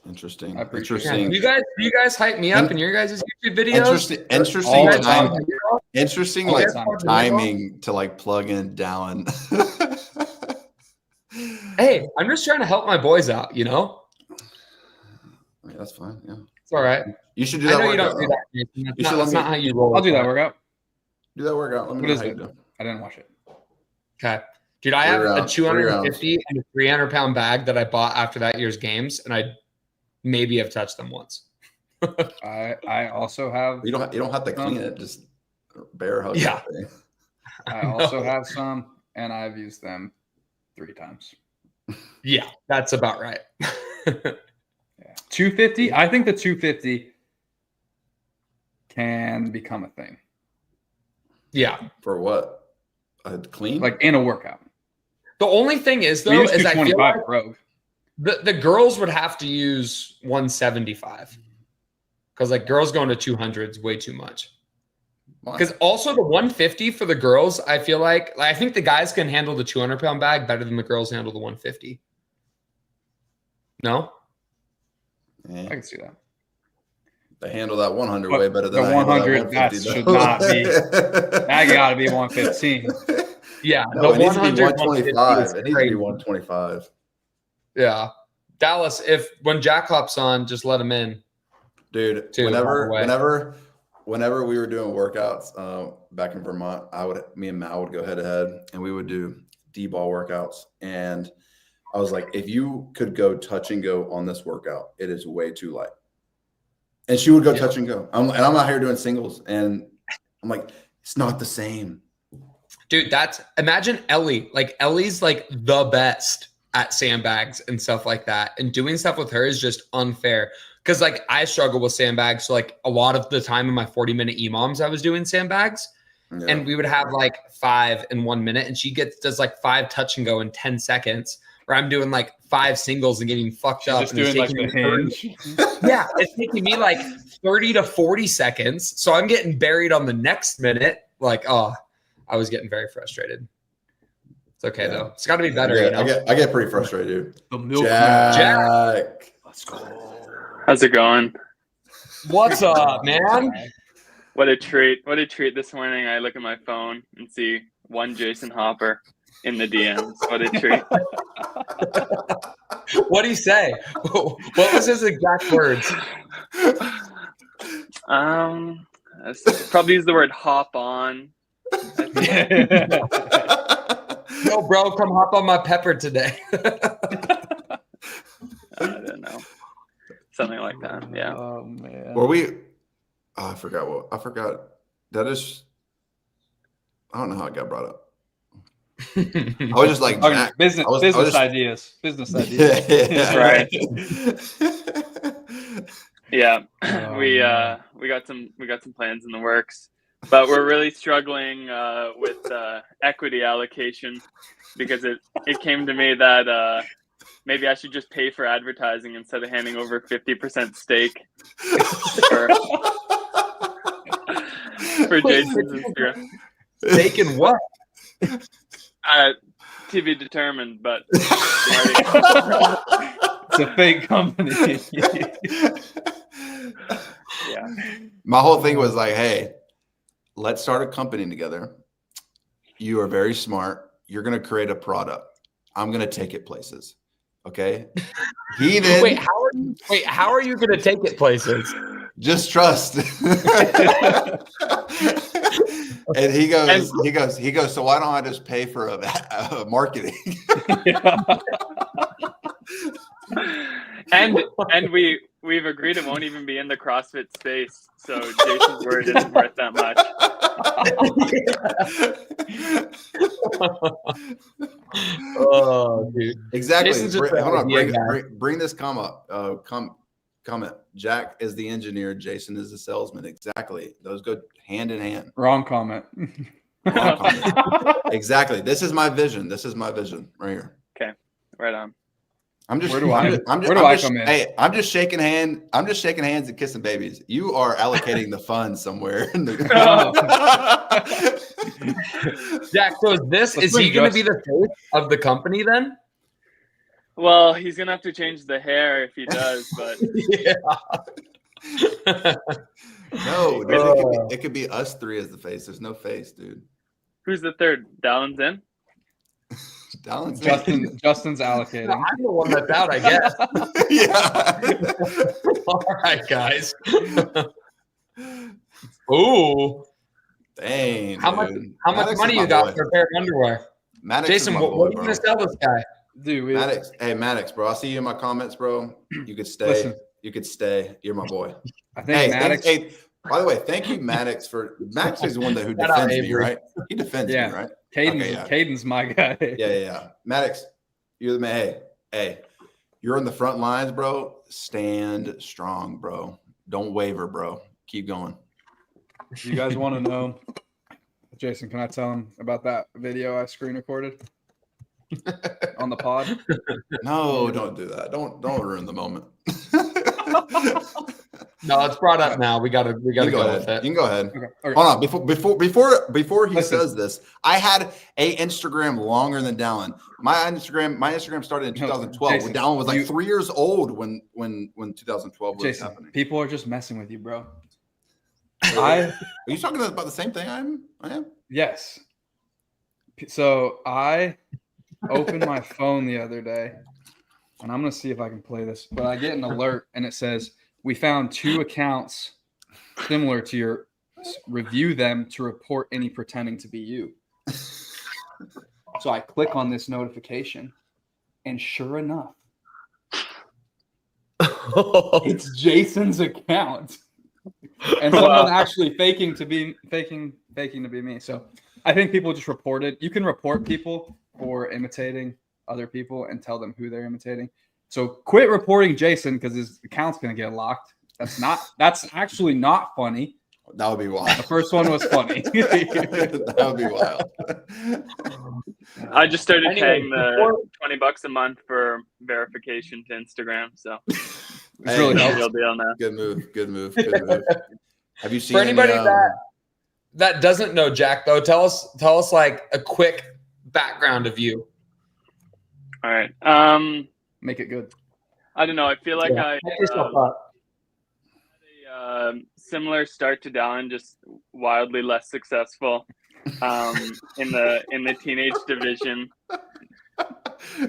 [SPEAKER 2] Interesting.
[SPEAKER 1] Interesting. Yeah, you guys hype me up in your guys' YouTube videos.
[SPEAKER 2] Interesting like timing to like plug in Dallin.
[SPEAKER 1] Hey, I'm just trying to help my boys out, you know?
[SPEAKER 2] Yeah, that's fine. Yeah.
[SPEAKER 1] It's all right.
[SPEAKER 2] You should do that workout.
[SPEAKER 1] You don't do that. That's not how you roll.
[SPEAKER 3] I'll do that workout.
[SPEAKER 2] Do that workout. Let me know how you do.
[SPEAKER 3] I didn't watch it.
[SPEAKER 1] Okay. Dude, I have a 250 and a 300 pound bag that I bought after that year's games, and I maybe have touched them once.
[SPEAKER 3] I also have.
[SPEAKER 2] You don't have to clean it. Just bear hug.
[SPEAKER 1] Yeah.
[SPEAKER 3] I also have some, and I've used them 3 times.
[SPEAKER 1] Yeah, that's about right.
[SPEAKER 3] Yeah. 250. I think the 250 can become a thing.
[SPEAKER 1] Yeah.
[SPEAKER 2] For what? Clean?
[SPEAKER 3] Like in a workout.
[SPEAKER 1] The only thing is, though, is I feel like
[SPEAKER 3] Rogue.
[SPEAKER 1] The girls would have to use 175 because like girls going to 200 is way too much. Because also the 150 for the girls, I feel like I think the guys can handle the 200 pound bag better than the girls handle the 150. No?
[SPEAKER 3] Yeah. I can see that.
[SPEAKER 2] They handle that 100 way better than
[SPEAKER 3] the 100. That should not be. That got to be 115.
[SPEAKER 1] Yeah,
[SPEAKER 2] no, it needs to be 125. It needs to be 125.
[SPEAKER 1] Yeah, Dallas. When Jack hops on, just let him in,
[SPEAKER 2] dude. Whenever we were doing workouts back in Vermont, me and Matt would go head to head, and we would do D-ball workouts. And I was like, if you could go touch and go on this workout, it is way too light. And she would go touch and go. I'm out here doing singles, and I'm like, it's not the same.
[SPEAKER 1] Dude, imagine Ellie. Like Ellie's like the best at sandbags and stuff like that. And doing stuff with her is just unfair. Because like I struggle with sandbags. So like a lot of the time in my 40-minute EMOMs, I was doing sandbags. Yeah. And we would have like 5 in 1 minute. And she does like 5 touch and go in 10 seconds. Where I'm doing like 5 singles and getting fucked up.
[SPEAKER 3] Just doing like the hinge.
[SPEAKER 1] Yeah, it's taking me like 30 to 40 seconds. So I'm getting buried on the next minute. Like, I was getting very frustrated. It's okay though. It's got to be better. You know?
[SPEAKER 2] I get pretty frustrated.
[SPEAKER 3] The milk
[SPEAKER 2] Jack.
[SPEAKER 3] Let's go.
[SPEAKER 4] How's it going?
[SPEAKER 1] What's up, man?
[SPEAKER 4] What a treat. What a treat this morning. I look at my phone and see one Jason Hopper in the DMs. What a treat.
[SPEAKER 1] What did he say? What was his exact words?
[SPEAKER 4] Probably use the word hop on.
[SPEAKER 1] Yo, bro, come hop on my pepper today.
[SPEAKER 4] I don't know. Something like that. Yeah.
[SPEAKER 3] Oh man.
[SPEAKER 2] Were we? I forgot. That is. I don't know how it got brought up. I was just like Jack.
[SPEAKER 3] Business ideas.
[SPEAKER 2] Yeah.
[SPEAKER 4] Right. Yeah. We got some plans in the works, but we're really struggling with equity allocation because it came to me that maybe I should just pay for advertising instead of handing over 50% stake for Jason's Instagram.
[SPEAKER 1] Stake in what?
[SPEAKER 4] To be determined, but
[SPEAKER 3] it's a fake company.
[SPEAKER 4] Yeah.
[SPEAKER 2] My whole thing was like, hey, let's start a company together. You are very smart. You're going to create a product. I'm going to take it places. Okay. He then
[SPEAKER 1] how are you going to take it places?
[SPEAKER 2] Just trust. And he goes, so why don't I just pay for a marketing?
[SPEAKER 4] And we've agreed it won't even be in the CrossFit space, so Jason's word isn't worth that much.
[SPEAKER 1] Oh, dude.
[SPEAKER 2] Exactly.
[SPEAKER 1] Jason's just an
[SPEAKER 2] Hold on.
[SPEAKER 1] idea guy.
[SPEAKER 2] Bring this comment. Comment. Jack is the engineer. Jason is the salesman. Exactly. Those go hand in hand.
[SPEAKER 3] Wrong comment.
[SPEAKER 2] Wrong comment. Exactly. This is my vision. This is my vision right here.
[SPEAKER 4] Okay, right on.
[SPEAKER 2] I'm just.
[SPEAKER 3] Where do I come in?
[SPEAKER 2] Hey, I'm just shaking hands and kissing babies. You are allocating the funds somewhere.
[SPEAKER 1] Jack, so is he going to be the face of the company then?
[SPEAKER 4] Well, he's gonna have to change the hair if he does, but
[SPEAKER 2] No, dude, it could be us three as the face. There's no face, dude.
[SPEAKER 4] Who's the third? Dallon's in.
[SPEAKER 2] Dallon's
[SPEAKER 3] Justin's allocating.
[SPEAKER 1] I'm the one that's out, I guess.
[SPEAKER 2] Yeah.
[SPEAKER 1] All right, guys. Ooh.
[SPEAKER 2] Dang.
[SPEAKER 1] How much money you got for a pair of underwear?
[SPEAKER 2] Maddox
[SPEAKER 1] Jason, what are you going to sell this guy?
[SPEAKER 3] Dude,
[SPEAKER 2] Maddox. Hey, Maddox, bro. I see you in my comments, bro. You could stay.
[SPEAKER 3] Listen.
[SPEAKER 2] You could stay. You're my boy.
[SPEAKER 3] I think Maddox.
[SPEAKER 2] Hey, by the way, thank you, Maddox, Maddox is the one who defends me, right? He defends me, right?
[SPEAKER 3] Caden's my guy.
[SPEAKER 2] Yeah. Maddox, you're the man. Hey, you're in the front lines, bro. Stand strong, bro. Don't waver, bro. Keep going.
[SPEAKER 3] You guys want to know, Jason, can I tell him about that video I screen recorded on the pod?
[SPEAKER 2] No, don't do that. Don't ruin the moment.
[SPEAKER 1] No, it's brought up now. We gotta go
[SPEAKER 2] ahead.
[SPEAKER 1] with it.
[SPEAKER 2] You can go ahead.
[SPEAKER 3] Okay.
[SPEAKER 2] Hold on. Before he says this, I had a Instagram longer than Dallin. My Instagram started in 2012
[SPEAKER 3] Jason,
[SPEAKER 2] when Dallin was like 3 years old when 2012 was
[SPEAKER 3] Jason,
[SPEAKER 2] happening.
[SPEAKER 3] people are just messing with you, bro.
[SPEAKER 2] Are you talking about the same thing I am?
[SPEAKER 3] Yes. So I opened my phone the other day, and I'm gonna see if I can play this. But I get an alert, and it says, "We found 2 accounts similar to your. Review them to report any pretending to be you." So I click on this notification, and sure enough, it's Jason's account, and someone actually faking to be me. So I think people just reported. You can report people for imitating other people and tell them who they're imitating. So quit reporting Jason because his account's gonna get locked. That's actually not funny.
[SPEAKER 2] That would be wild.
[SPEAKER 3] The first one was funny.
[SPEAKER 2] That would be wild.
[SPEAKER 4] I just started paying the $20 a month for verification to Instagram, so
[SPEAKER 3] it's really
[SPEAKER 4] real deal now.
[SPEAKER 2] Good move. Have you seen
[SPEAKER 1] For anybody that doesn't know Jack, though, tell us like a quick background of you.
[SPEAKER 4] All right.
[SPEAKER 3] Make it good.
[SPEAKER 4] I don't know. I feel like I
[SPEAKER 1] Pick yourself up.
[SPEAKER 4] had a similar start to Dallin, just wildly less successful in the teenage division.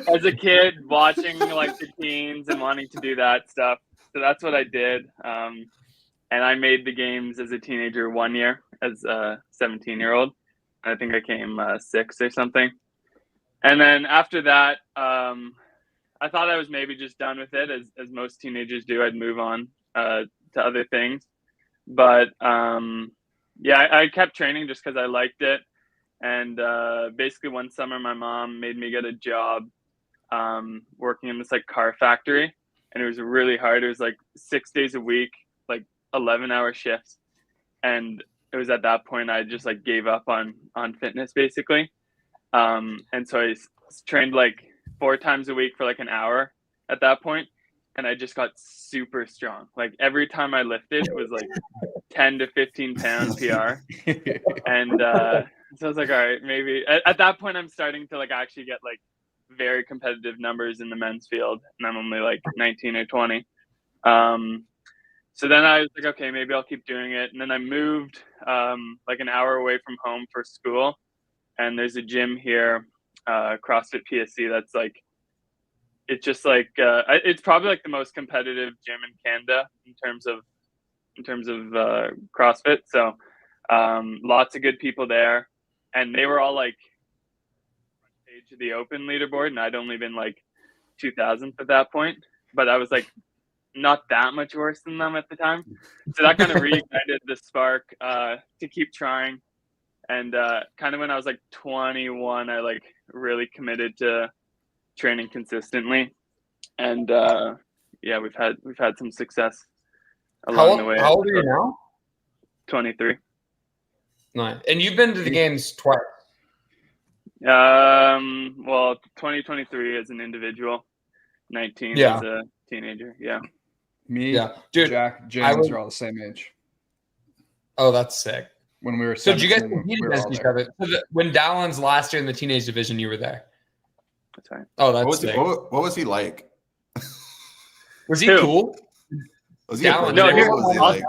[SPEAKER 4] As a kid, watching like the teens and wanting to do that stuff, so that's what I did. And I made the games as a teenager 1 year, as a 17-year-old. I think I came 6th or something. And then after that, I thought I was maybe just done with it, as most teenagers do. I'd move on to other things. But I kept training just because I liked it. And basically one summer, my mom made me get a job working in this like car factory. And it was really hard. It was like 6 days a week, like 11-hour shifts. And it was at that point I just like gave up on fitness basically. And so I trained like 4 times a week for like an hour at that point, and I just got super strong. Like every time I lifted, it was like 10 to 15 pound PR. And so I was like, all right, maybe at that point I'm starting to like actually get like very competitive numbers in the men's field, and I'm only like 19 or 20. So then I was like, okay, maybe I'll keep doing it. And then I moved like an hour away from home for school, and there's a gym here, CrossFit PSC, that's like, it's just like it's probably like the most competitive gym in Canada in terms of CrossFit. So lots of good people there, and they were all like front page of the open leaderboard, and I'd only been like 2000th at that point. but I was like not that much worse than them at the time. So that kind of reignited the spark to keep trying. And kind of when I was like 21, I like really committed to training consistently. And yeah, we've had some success along the way.
[SPEAKER 1] How old are you now?
[SPEAKER 4] 23.
[SPEAKER 1] Nice. And you've been to the games twice.
[SPEAKER 4] Well, 2023 as an individual, 19 as a teenager. Yeah.
[SPEAKER 3] Me,
[SPEAKER 1] dude,
[SPEAKER 3] Jack, James are all the same age.
[SPEAKER 1] Oh, that's sick.
[SPEAKER 3] When we were
[SPEAKER 1] So did you guys
[SPEAKER 3] 17,
[SPEAKER 1] compete
[SPEAKER 3] we were
[SPEAKER 1] against
[SPEAKER 3] all
[SPEAKER 1] each
[SPEAKER 3] there.
[SPEAKER 1] other? When Dallon's last year in the teenage division, you were there.
[SPEAKER 4] That's right.
[SPEAKER 1] Oh, that's sick.
[SPEAKER 2] What was he like?
[SPEAKER 1] Was he
[SPEAKER 4] Who?
[SPEAKER 1] cool?
[SPEAKER 2] Was he a
[SPEAKER 1] Dallon,
[SPEAKER 2] person?
[SPEAKER 4] No,
[SPEAKER 2] What was he like?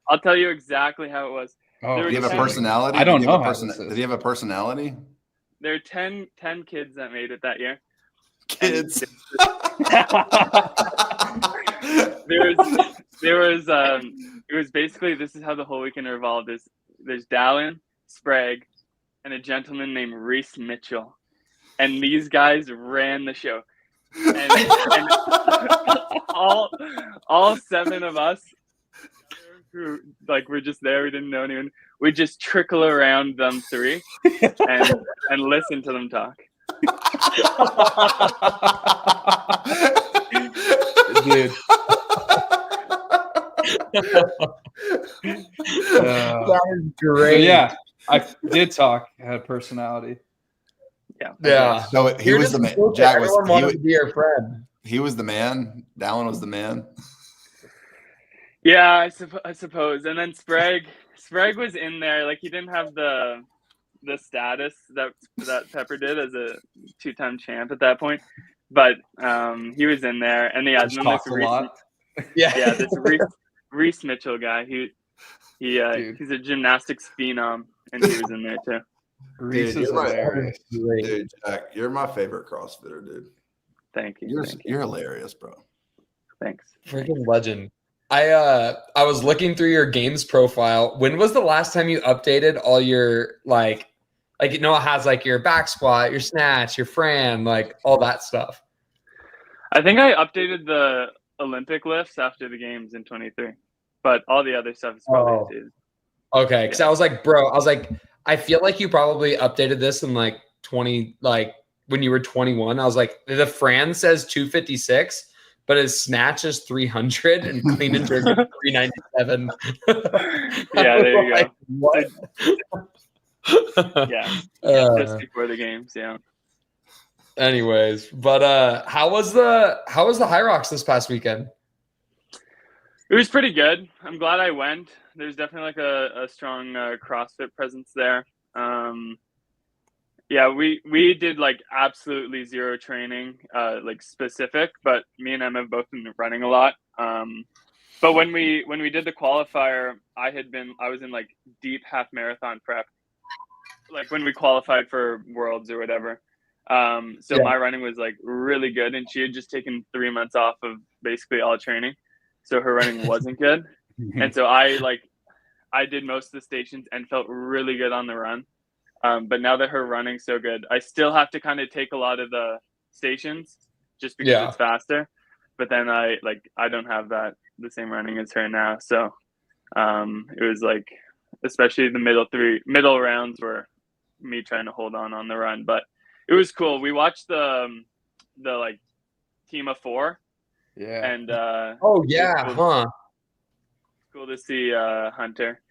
[SPEAKER 4] I'll tell you exactly how it was.
[SPEAKER 3] Oh,
[SPEAKER 4] There
[SPEAKER 2] Did he have a
[SPEAKER 4] 10
[SPEAKER 2] personality?
[SPEAKER 3] I don't
[SPEAKER 2] Did he have
[SPEAKER 3] know
[SPEAKER 2] a
[SPEAKER 3] how
[SPEAKER 2] person-
[SPEAKER 3] this is.
[SPEAKER 2] Did he have a personality?
[SPEAKER 4] There are 10 kids that made it that year.
[SPEAKER 2] Kids.
[SPEAKER 4] There was it was basically, this is how the whole weekend revolved. There's Dallin, Sprague, and a gentleman named Reese Mitchell, and these guys ran the show. And all 7 of us who like were just there, we didn't know anyone. We just trickle around them 3 and listen to them talk.
[SPEAKER 3] Dude.
[SPEAKER 1] That is
[SPEAKER 3] But
[SPEAKER 1] great.
[SPEAKER 3] yeah, I did talk. I had personality.
[SPEAKER 1] Yeah.
[SPEAKER 2] So he
[SPEAKER 1] You're
[SPEAKER 2] was
[SPEAKER 1] just
[SPEAKER 2] the man.
[SPEAKER 1] cool.
[SPEAKER 2] Jack
[SPEAKER 1] Everyone
[SPEAKER 2] was
[SPEAKER 1] wanted to be your friend.
[SPEAKER 2] he was the man. Dallin was the man.
[SPEAKER 4] Yeah, I suppose. And then Sprague was in there. Like, he didn't have the status that Pepper did as a 2-time champ at that point, but he was in there. And yeah,
[SPEAKER 3] Just
[SPEAKER 4] then
[SPEAKER 3] talked a lot.
[SPEAKER 4] this Reese Mitchell guy. He's a gymnastics phenom, and he was in there too.
[SPEAKER 3] Reese
[SPEAKER 2] Dude,
[SPEAKER 3] is
[SPEAKER 2] you're right.
[SPEAKER 3] hilarious.
[SPEAKER 2] Dude, Jack, you're my favorite CrossFitter, dude.
[SPEAKER 4] Thank you.
[SPEAKER 2] You're hilarious, bro.
[SPEAKER 4] Thanks.
[SPEAKER 1] Freaking legend. I was looking through your games profile. When was the last time you updated all your like it has like your back squat, your snatch, your Fran, like all that stuff?
[SPEAKER 4] I think I updated the Olympic lifts after the games in 23, but all the other stuff is probably updated.
[SPEAKER 1] Okay, because I was like, I feel like you probably updated this in like 20, like when you were 21. I was like, the Fran says 256, but his snatch is 300 and clean and jerk is 397.
[SPEAKER 4] Yeah, there you
[SPEAKER 1] go. What?
[SPEAKER 4] Yeah, just before the games. Yeah.
[SPEAKER 1] Anyways, but how was the High Rocks this past weekend?
[SPEAKER 4] It was pretty good. I'm glad I went. There's definitely like a strong CrossFit presence there. Yeah, we did like absolutely zero training, like specific, but me and Em have both been running a lot. But when we did the qualifier, I was in like deep half marathon prep, like when we qualified for Worlds or whatever. My running was like really good, and she had just taken 3 months off of basically all training, so her running wasn't good. And so I did most of the stations and felt really good on the run. But now that her running's so good, I still have to kind of take a lot of the stations just because it's faster. But then I don't have the same running as her now. So it was like, especially the middle rounds were me trying to hold on the run. But it was cool. We watched the like team of 4.
[SPEAKER 3] Yeah.
[SPEAKER 4] And
[SPEAKER 1] cool
[SPEAKER 4] to see Hunter.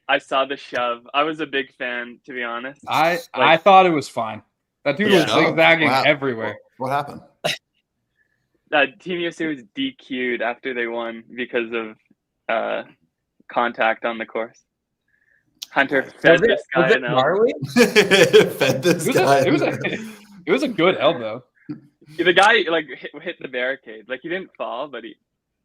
[SPEAKER 4] I saw the shove. I was a big fan, to be honest.
[SPEAKER 3] I thought it was fine. That dude was zigzagging everywhere.
[SPEAKER 2] What happened?
[SPEAKER 4] Team USA was DQ'd after they won because of contact on the course. Hunter fed this guy an elbow.
[SPEAKER 2] Fed this guy.
[SPEAKER 3] It was a good elbow.
[SPEAKER 4] The guy like hit the barricade. Like, he didn't fall, but he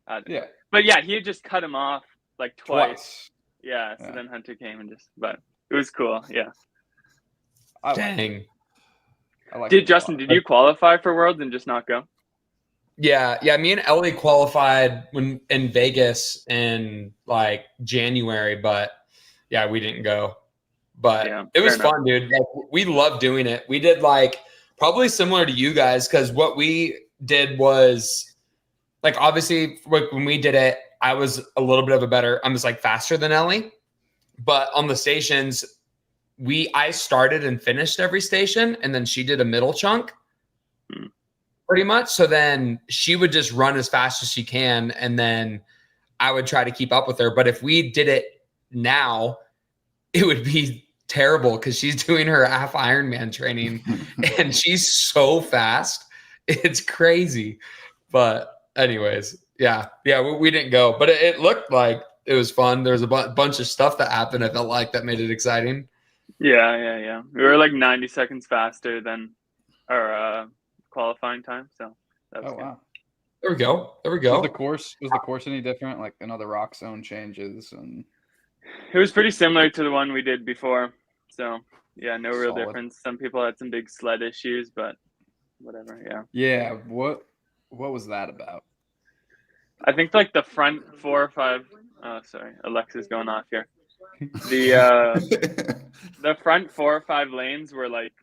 [SPEAKER 4] But yeah, he had just cut him off like twice. Yeah, so then Hunter came and but it was cool. Yeah.
[SPEAKER 1] Dang.
[SPEAKER 4] Justin, did you qualify for Worlds and just not go?
[SPEAKER 1] Yeah. Me and Ellie qualified in Vegas in like January, but yeah, we didn't go. But it was fun, dude. Like, we loved doing it. We did like probably similar to you guys, because what we did was like obviously when we did it, I was a little bit of a better, I'm just like faster than Ellie. But on the stations, I started and finished every station, and then she did a middle chunk pretty much. So then she would just run as fast as she can, and then I would try to keep up with her. But if we did it now, it would be terrible because she's doing her half Ironman training and she's so fast. It's crazy. But anyways, yeah, we didn't go, but it looked like it was fun. There was a bunch of stuff that happened. I felt like that made it exciting.
[SPEAKER 4] Yeah. We were like 90 seconds faster than our qualifying time. So that was good.
[SPEAKER 3] Wow.
[SPEAKER 1] There we go.
[SPEAKER 3] Was the course any different? Like another rock zone changes and
[SPEAKER 4] it was pretty similar to the one we did before. So yeah, no real
[SPEAKER 3] Solid.
[SPEAKER 4] difference. Some people had some big sled issues, but whatever. Yeah.
[SPEAKER 3] Yeah. What was that about?
[SPEAKER 4] I think like the front 4 or 5. Oh, sorry, Alexa's going off here. The front 4 or 5 lanes were like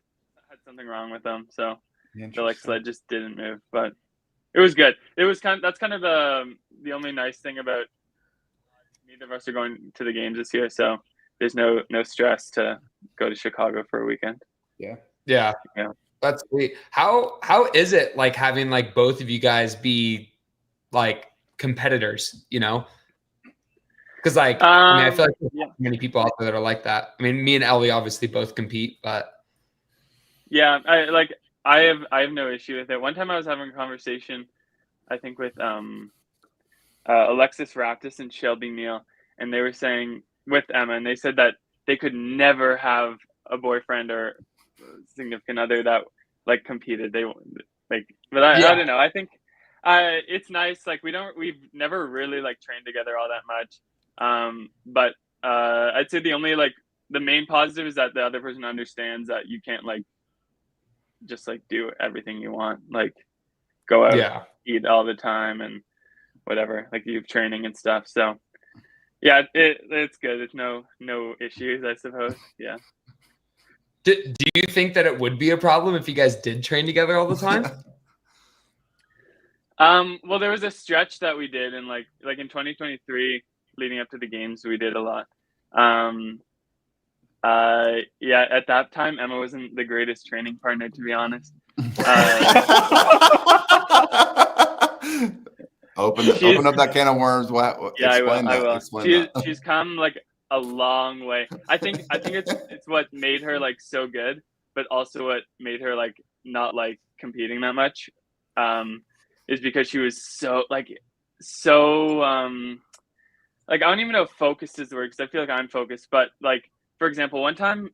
[SPEAKER 4] had something wrong with them, so the like sled just didn't move. But it was good. It was that's kind of the only nice thing about neither of us are going to the games this year, so there's no stress to go to Chicago for a weekend.
[SPEAKER 1] Yeah. That's sweet. How is it like having like both of you guys be like competitors, you know? Because like I mean, I feel like there's many people out there that are like that. I mean, me and Ellie obviously both compete, but
[SPEAKER 4] yeah, I have no issue with it. One time I was having a conversation, I think with Alexis Raptis and Shelby Neal, and they were saying with Emma, and they said that they could never have a boyfriend or significant other that like competed. They like, but I don't know. I think it's nice. Like we've never really like trained together all that much. But I'd say the only like the main positive is that the other person understands that you can't like just like do everything you want, like go out, eat all the time and whatever, like you have training and stuff. So yeah, it's good. It's no issues, I suppose. Yeah.
[SPEAKER 1] Do you think that it would be a problem if you guys did train together all the time?
[SPEAKER 4] Well, there was a stretch that we did, and like in 2023, leading up to the games, we did a lot. Yeah, at that time, Emma wasn't the greatest training partner, to be honest.
[SPEAKER 2] Open up that can of worms.
[SPEAKER 4] Yeah, I will. She's come like a long way. I think it's what made her like so good, but also what made her like not like competing that much. Is because she was so like I don't even know if focused is the word, because I feel like I'm focused, but like for example, one time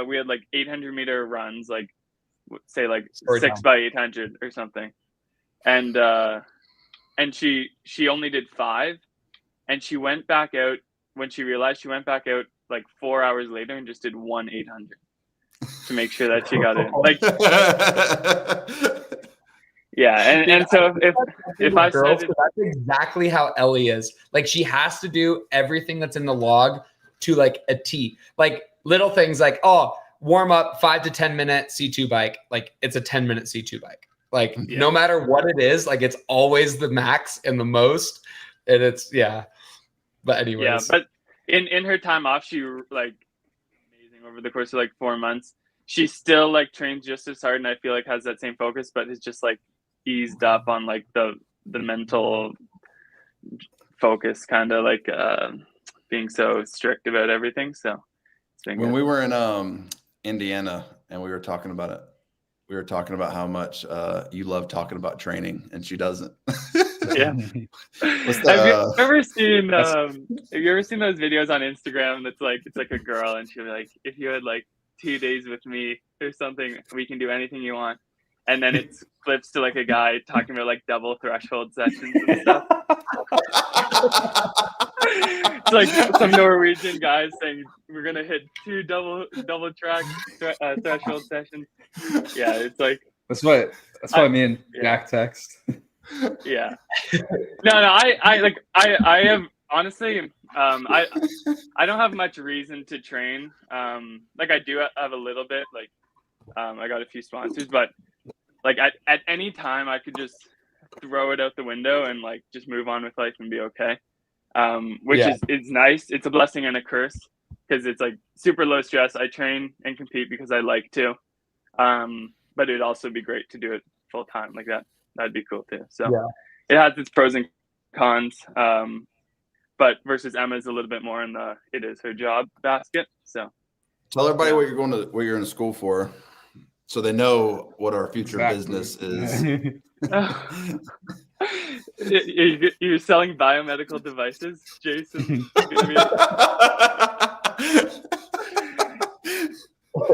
[SPEAKER 4] we had like 800-meter runs, like say like 6 by 800 or something, and she only did 5, and she went back out when she realized, she went back out like 4 hours later and just did 1 800 to make sure that she got it. Like yeah, and so if I said it,
[SPEAKER 1] that's exactly how Ellie is. Like she has to do everything that's in the log to like a T. Like little things like, oh, warm up 5 to 10 minute C2 bike. Like it's a 10-minute C2 bike. Like no matter what it is, like it's always the max and the most. And it's But anyways.
[SPEAKER 4] Yeah, but in her time off, she like amazing over the course of like 4 months. She still like trains just as hard, and I feel like has that same focus, but it's just like eased up on like the mental focus, kind of like being so strict about everything. So it's been
[SPEAKER 2] when
[SPEAKER 4] good.
[SPEAKER 2] We were in Indiana and we were talking about it, we were talking about how much you love talking about training and she doesn't.
[SPEAKER 4] Yeah. Have you ever seen those videos on Instagram that's like it's like a girl and she'll be like, if you had like 2 days with me or something, we can do anything you want. And then it flips to like a guy talking about like double threshold sessions and stuff. It's like some Norwegian guys saying we're gonna hit 2 double track threshold sessions. Yeah, it's like
[SPEAKER 3] that's what me and Jack text.
[SPEAKER 4] Yeah. No, I have honestly I don't have much reason to train. Like I do have a little bit, like I got a few sponsors, but like at any time I could just throw it out the window and like just move on with life and be okay. Which
[SPEAKER 1] Yeah.
[SPEAKER 4] is nice. It's a blessing and a curse because it's like super low stress. I train and compete because I like to. But it'd also be great to do it full time like that. That'd be cool too. So it has its pros and cons. But versus Emma's a little bit more in the it is her job basket. So
[SPEAKER 2] tell everybody what you're in school for, so they know what our future business is.
[SPEAKER 4] You're selling biomedical devices, Jason.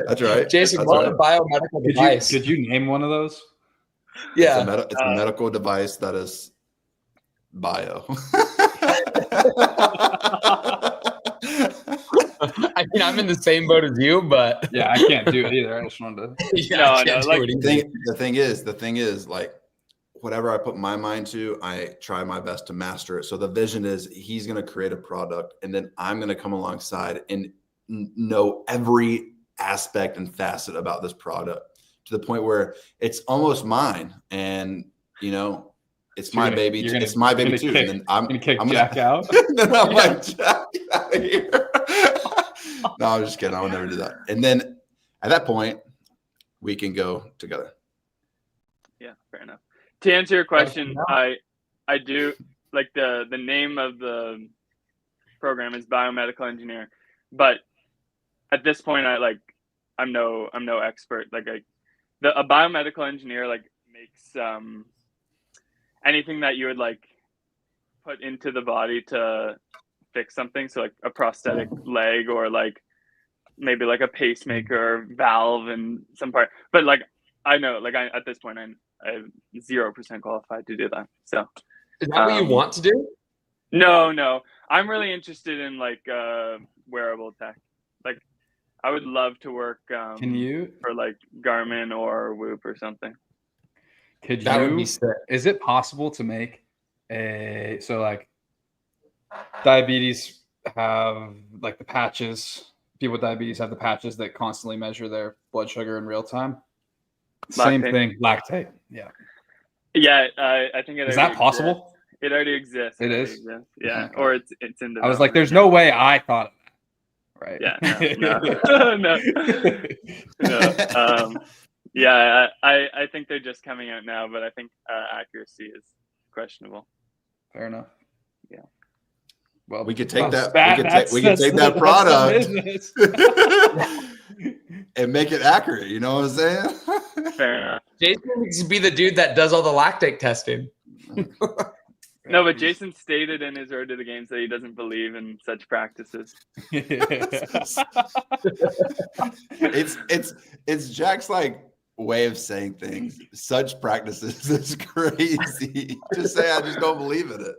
[SPEAKER 2] That's right,
[SPEAKER 1] Jason. What's a biomedical device?
[SPEAKER 3] Could you name one of those?
[SPEAKER 1] Yeah,
[SPEAKER 2] it's a medical device that is bio.
[SPEAKER 1] I mean, I'm in the same boat as you, but
[SPEAKER 3] yeah, I can't do it either. I just wanted to.
[SPEAKER 2] The thing is, like, whatever I put my mind to, I try my best to master it. So the vision is he's going to create a product, and then I'm going to come alongside and know every aspect and facet about this product to the point where it's almost mine, and it's my baby. It's my baby too. And then I'm gonna kick
[SPEAKER 3] Jack out.
[SPEAKER 2] Then I'm like, Jack, get out of here. No, I'm just kidding. I would never do that. And then at that point, we can go together.
[SPEAKER 4] Yeah, fair enough. To answer your question, I do like the name of the program is biomedical engineer, but at this point, I'm no expert. Like a biomedical engineer like makes anything that you would like put into the body to fix something. So like a prosthetic leg or like maybe like a pacemaker or valve in some part. But like I know, like at this point I'm 0% qualified to do that. So
[SPEAKER 1] is that what you want to do?
[SPEAKER 4] No. I'm really interested in like wearable tech. Like I would love to work
[SPEAKER 3] Can you
[SPEAKER 4] for like Garmin or Whoop or something.
[SPEAKER 1] That would be sick.
[SPEAKER 3] Is it possible to make so like diabetes have like the patches? People with diabetes have the patches that constantly measure their blood sugar in real time. Same thing, lactate. Yeah.
[SPEAKER 4] Yeah, I think it
[SPEAKER 3] is that possible?
[SPEAKER 4] Exists. It already exists.
[SPEAKER 3] It is.
[SPEAKER 4] Yeah,
[SPEAKER 3] okay.
[SPEAKER 4] or it's in development.
[SPEAKER 3] I was like, there's no way I thought of that. Right.
[SPEAKER 4] Yeah. No. Yeah, I think they're just coming out now, but I think accuracy is questionable.
[SPEAKER 3] Fair enough.
[SPEAKER 4] Yeah.
[SPEAKER 2] Well, we could take we could take that product and make it accurate. You know what I'm saying?
[SPEAKER 4] Fair enough.
[SPEAKER 1] Jason needs to be the dude that does all the lactate testing.
[SPEAKER 4] No, but Jason stated in his Road to the Games that he doesn't believe in such practices.
[SPEAKER 2] It's Jack's like way of saying things. Such practices is crazy. Just say I just don't believe in it.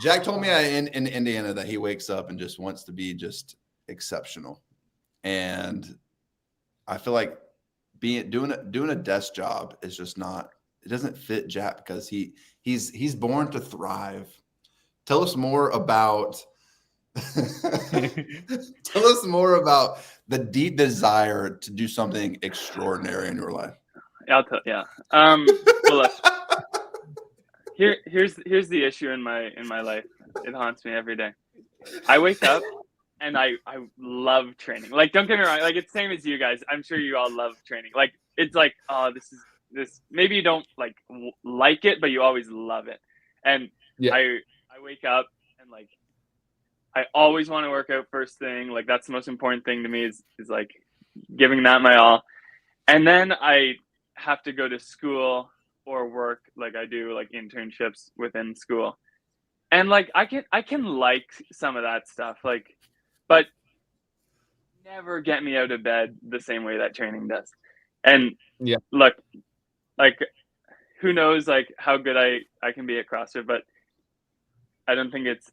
[SPEAKER 2] Jack told me in Indiana that he wakes up and just wants to be just exceptional, and I feel like doing a desk job is just not. It doesn't fit Jack because he's born to thrive. Tell us more about. Tell us more about the deep desire to do something extraordinary in your life.
[SPEAKER 4] I'll tell. Yeah. Well, look, here's the issue in my life. It haunts me every day. I wake up and I love training. Like, don't get me wrong. Like, it's the same as you guys. I'm sure you all love training. Like, it's like, oh, this. Maybe you don't like it, but you always love it. And yeah. I wake up and like. I always want to work out first thing. Like that's the most important thing to me is like giving that my all. And then I have to go to school or work. Like I do like internships within school. And like, I can like some of that stuff, like, but never get me out of bed the same way that training does. And yeah, look, like who knows like how good I can be at CrossFit, but I don't think it's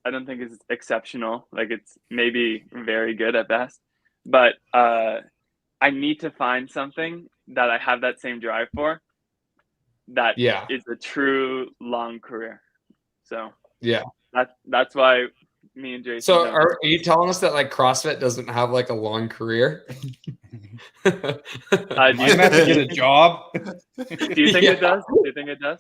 [SPEAKER 4] exceptional. Like it's maybe very good at best, but I need to find something that I have that same drive for. That is a true long career. So yeah, that's why me and Jason.
[SPEAKER 1] So
[SPEAKER 4] don't.
[SPEAKER 1] are you telling us that like CrossFit doesn't have like a long career?
[SPEAKER 3] Am I meant to get a job?
[SPEAKER 4] Do you think it does? Do you think it does?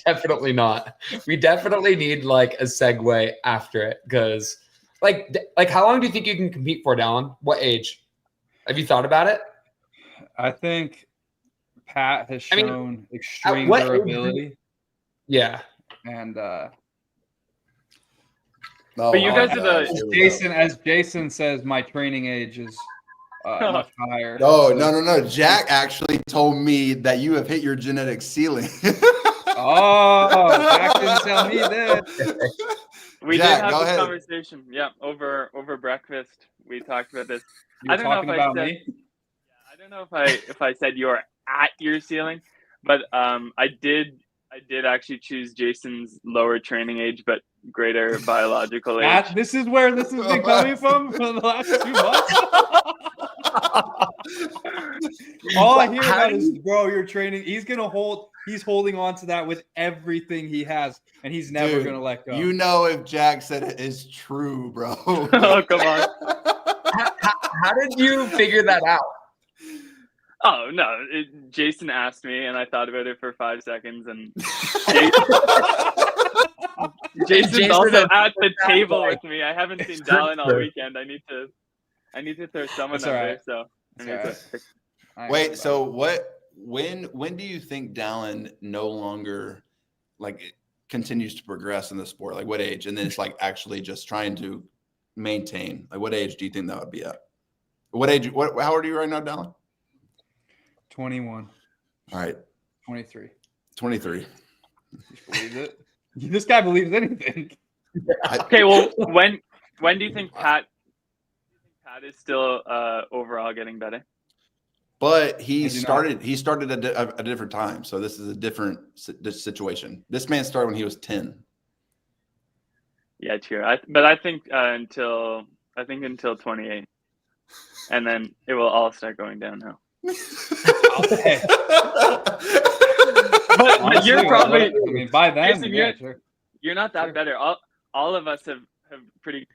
[SPEAKER 1] Definitely not. We definitely need like a segue after it, because like how long do you think you can compete for, Dallin? What age? Have you thought about it?
[SPEAKER 3] I think Pat has
[SPEAKER 1] I mean,
[SPEAKER 3] shown extreme
[SPEAKER 1] what age-
[SPEAKER 3] durability,
[SPEAKER 1] Yeah.
[SPEAKER 3] and
[SPEAKER 2] Oh,
[SPEAKER 4] But you
[SPEAKER 2] my
[SPEAKER 4] guys are
[SPEAKER 2] gosh,
[SPEAKER 4] the-
[SPEAKER 2] here we go.
[SPEAKER 3] as Jason says, my training age is much higher.
[SPEAKER 2] No. Jack actually told me that you have hit your genetic ceiling.
[SPEAKER 3] Oh, Jack didn't tell me this.
[SPEAKER 4] We
[SPEAKER 2] Jack,
[SPEAKER 4] did
[SPEAKER 2] go
[SPEAKER 4] have this
[SPEAKER 2] ahead.
[SPEAKER 4] conversation. Yeah, over breakfast. We talked about this.
[SPEAKER 3] You're
[SPEAKER 4] I don't know
[SPEAKER 3] talking
[SPEAKER 4] if I
[SPEAKER 3] about
[SPEAKER 4] said-
[SPEAKER 3] me.
[SPEAKER 4] I don't know if I said you're at your ceiling, but I did actually choose Jason's lower training age but greater biological age.
[SPEAKER 3] This is where this has been coming from for the last 2 months. All I hear about is, bro, you're training. He's holding on to that with everything he has, and he's never
[SPEAKER 2] Dude,
[SPEAKER 3] gonna let go.
[SPEAKER 2] You know, if Jack said it is true, bro.
[SPEAKER 4] Oh, come on.
[SPEAKER 1] How did you figure that out?
[SPEAKER 4] Oh no, Jason asked me, and I thought about it for 5 seconds, and Jason's
[SPEAKER 1] Jason
[SPEAKER 4] also
[SPEAKER 1] is-
[SPEAKER 4] at the table with me. I haven't seen Dallin all weekend. I need to throw someone
[SPEAKER 3] That's
[SPEAKER 4] out
[SPEAKER 3] all
[SPEAKER 4] there.
[SPEAKER 3] right.
[SPEAKER 4] So I need
[SPEAKER 3] That's
[SPEAKER 4] to-
[SPEAKER 3] I ain't worried
[SPEAKER 2] Wait,
[SPEAKER 3] about
[SPEAKER 2] so
[SPEAKER 3] it.
[SPEAKER 2] when do you think Dallin no longer like continues to progress in the sport? Like what age? And then it's like actually just trying to maintain. Like what age do you think that would be at? What age? How old are you right now, Dallin?
[SPEAKER 3] 21,
[SPEAKER 2] All right,
[SPEAKER 3] 23.
[SPEAKER 2] 23.
[SPEAKER 3] You believe it? This guy believes anything.
[SPEAKER 4] Okay, well, when do you think Pat is still overall getting better?
[SPEAKER 2] But he
[SPEAKER 3] Maybe not.
[SPEAKER 2] started at a different time, so this is a different situation. This man started when he was 10.
[SPEAKER 4] Yeah, true. But I think until 28, and then it will all start going downhill.
[SPEAKER 3] Okay.
[SPEAKER 4] But
[SPEAKER 3] Honestly,
[SPEAKER 4] you're probably
[SPEAKER 3] I mean, by then,
[SPEAKER 4] Jason,
[SPEAKER 3] yeah, sure.
[SPEAKER 4] you're not that
[SPEAKER 3] Sure.
[SPEAKER 4] better. All of us have come pretty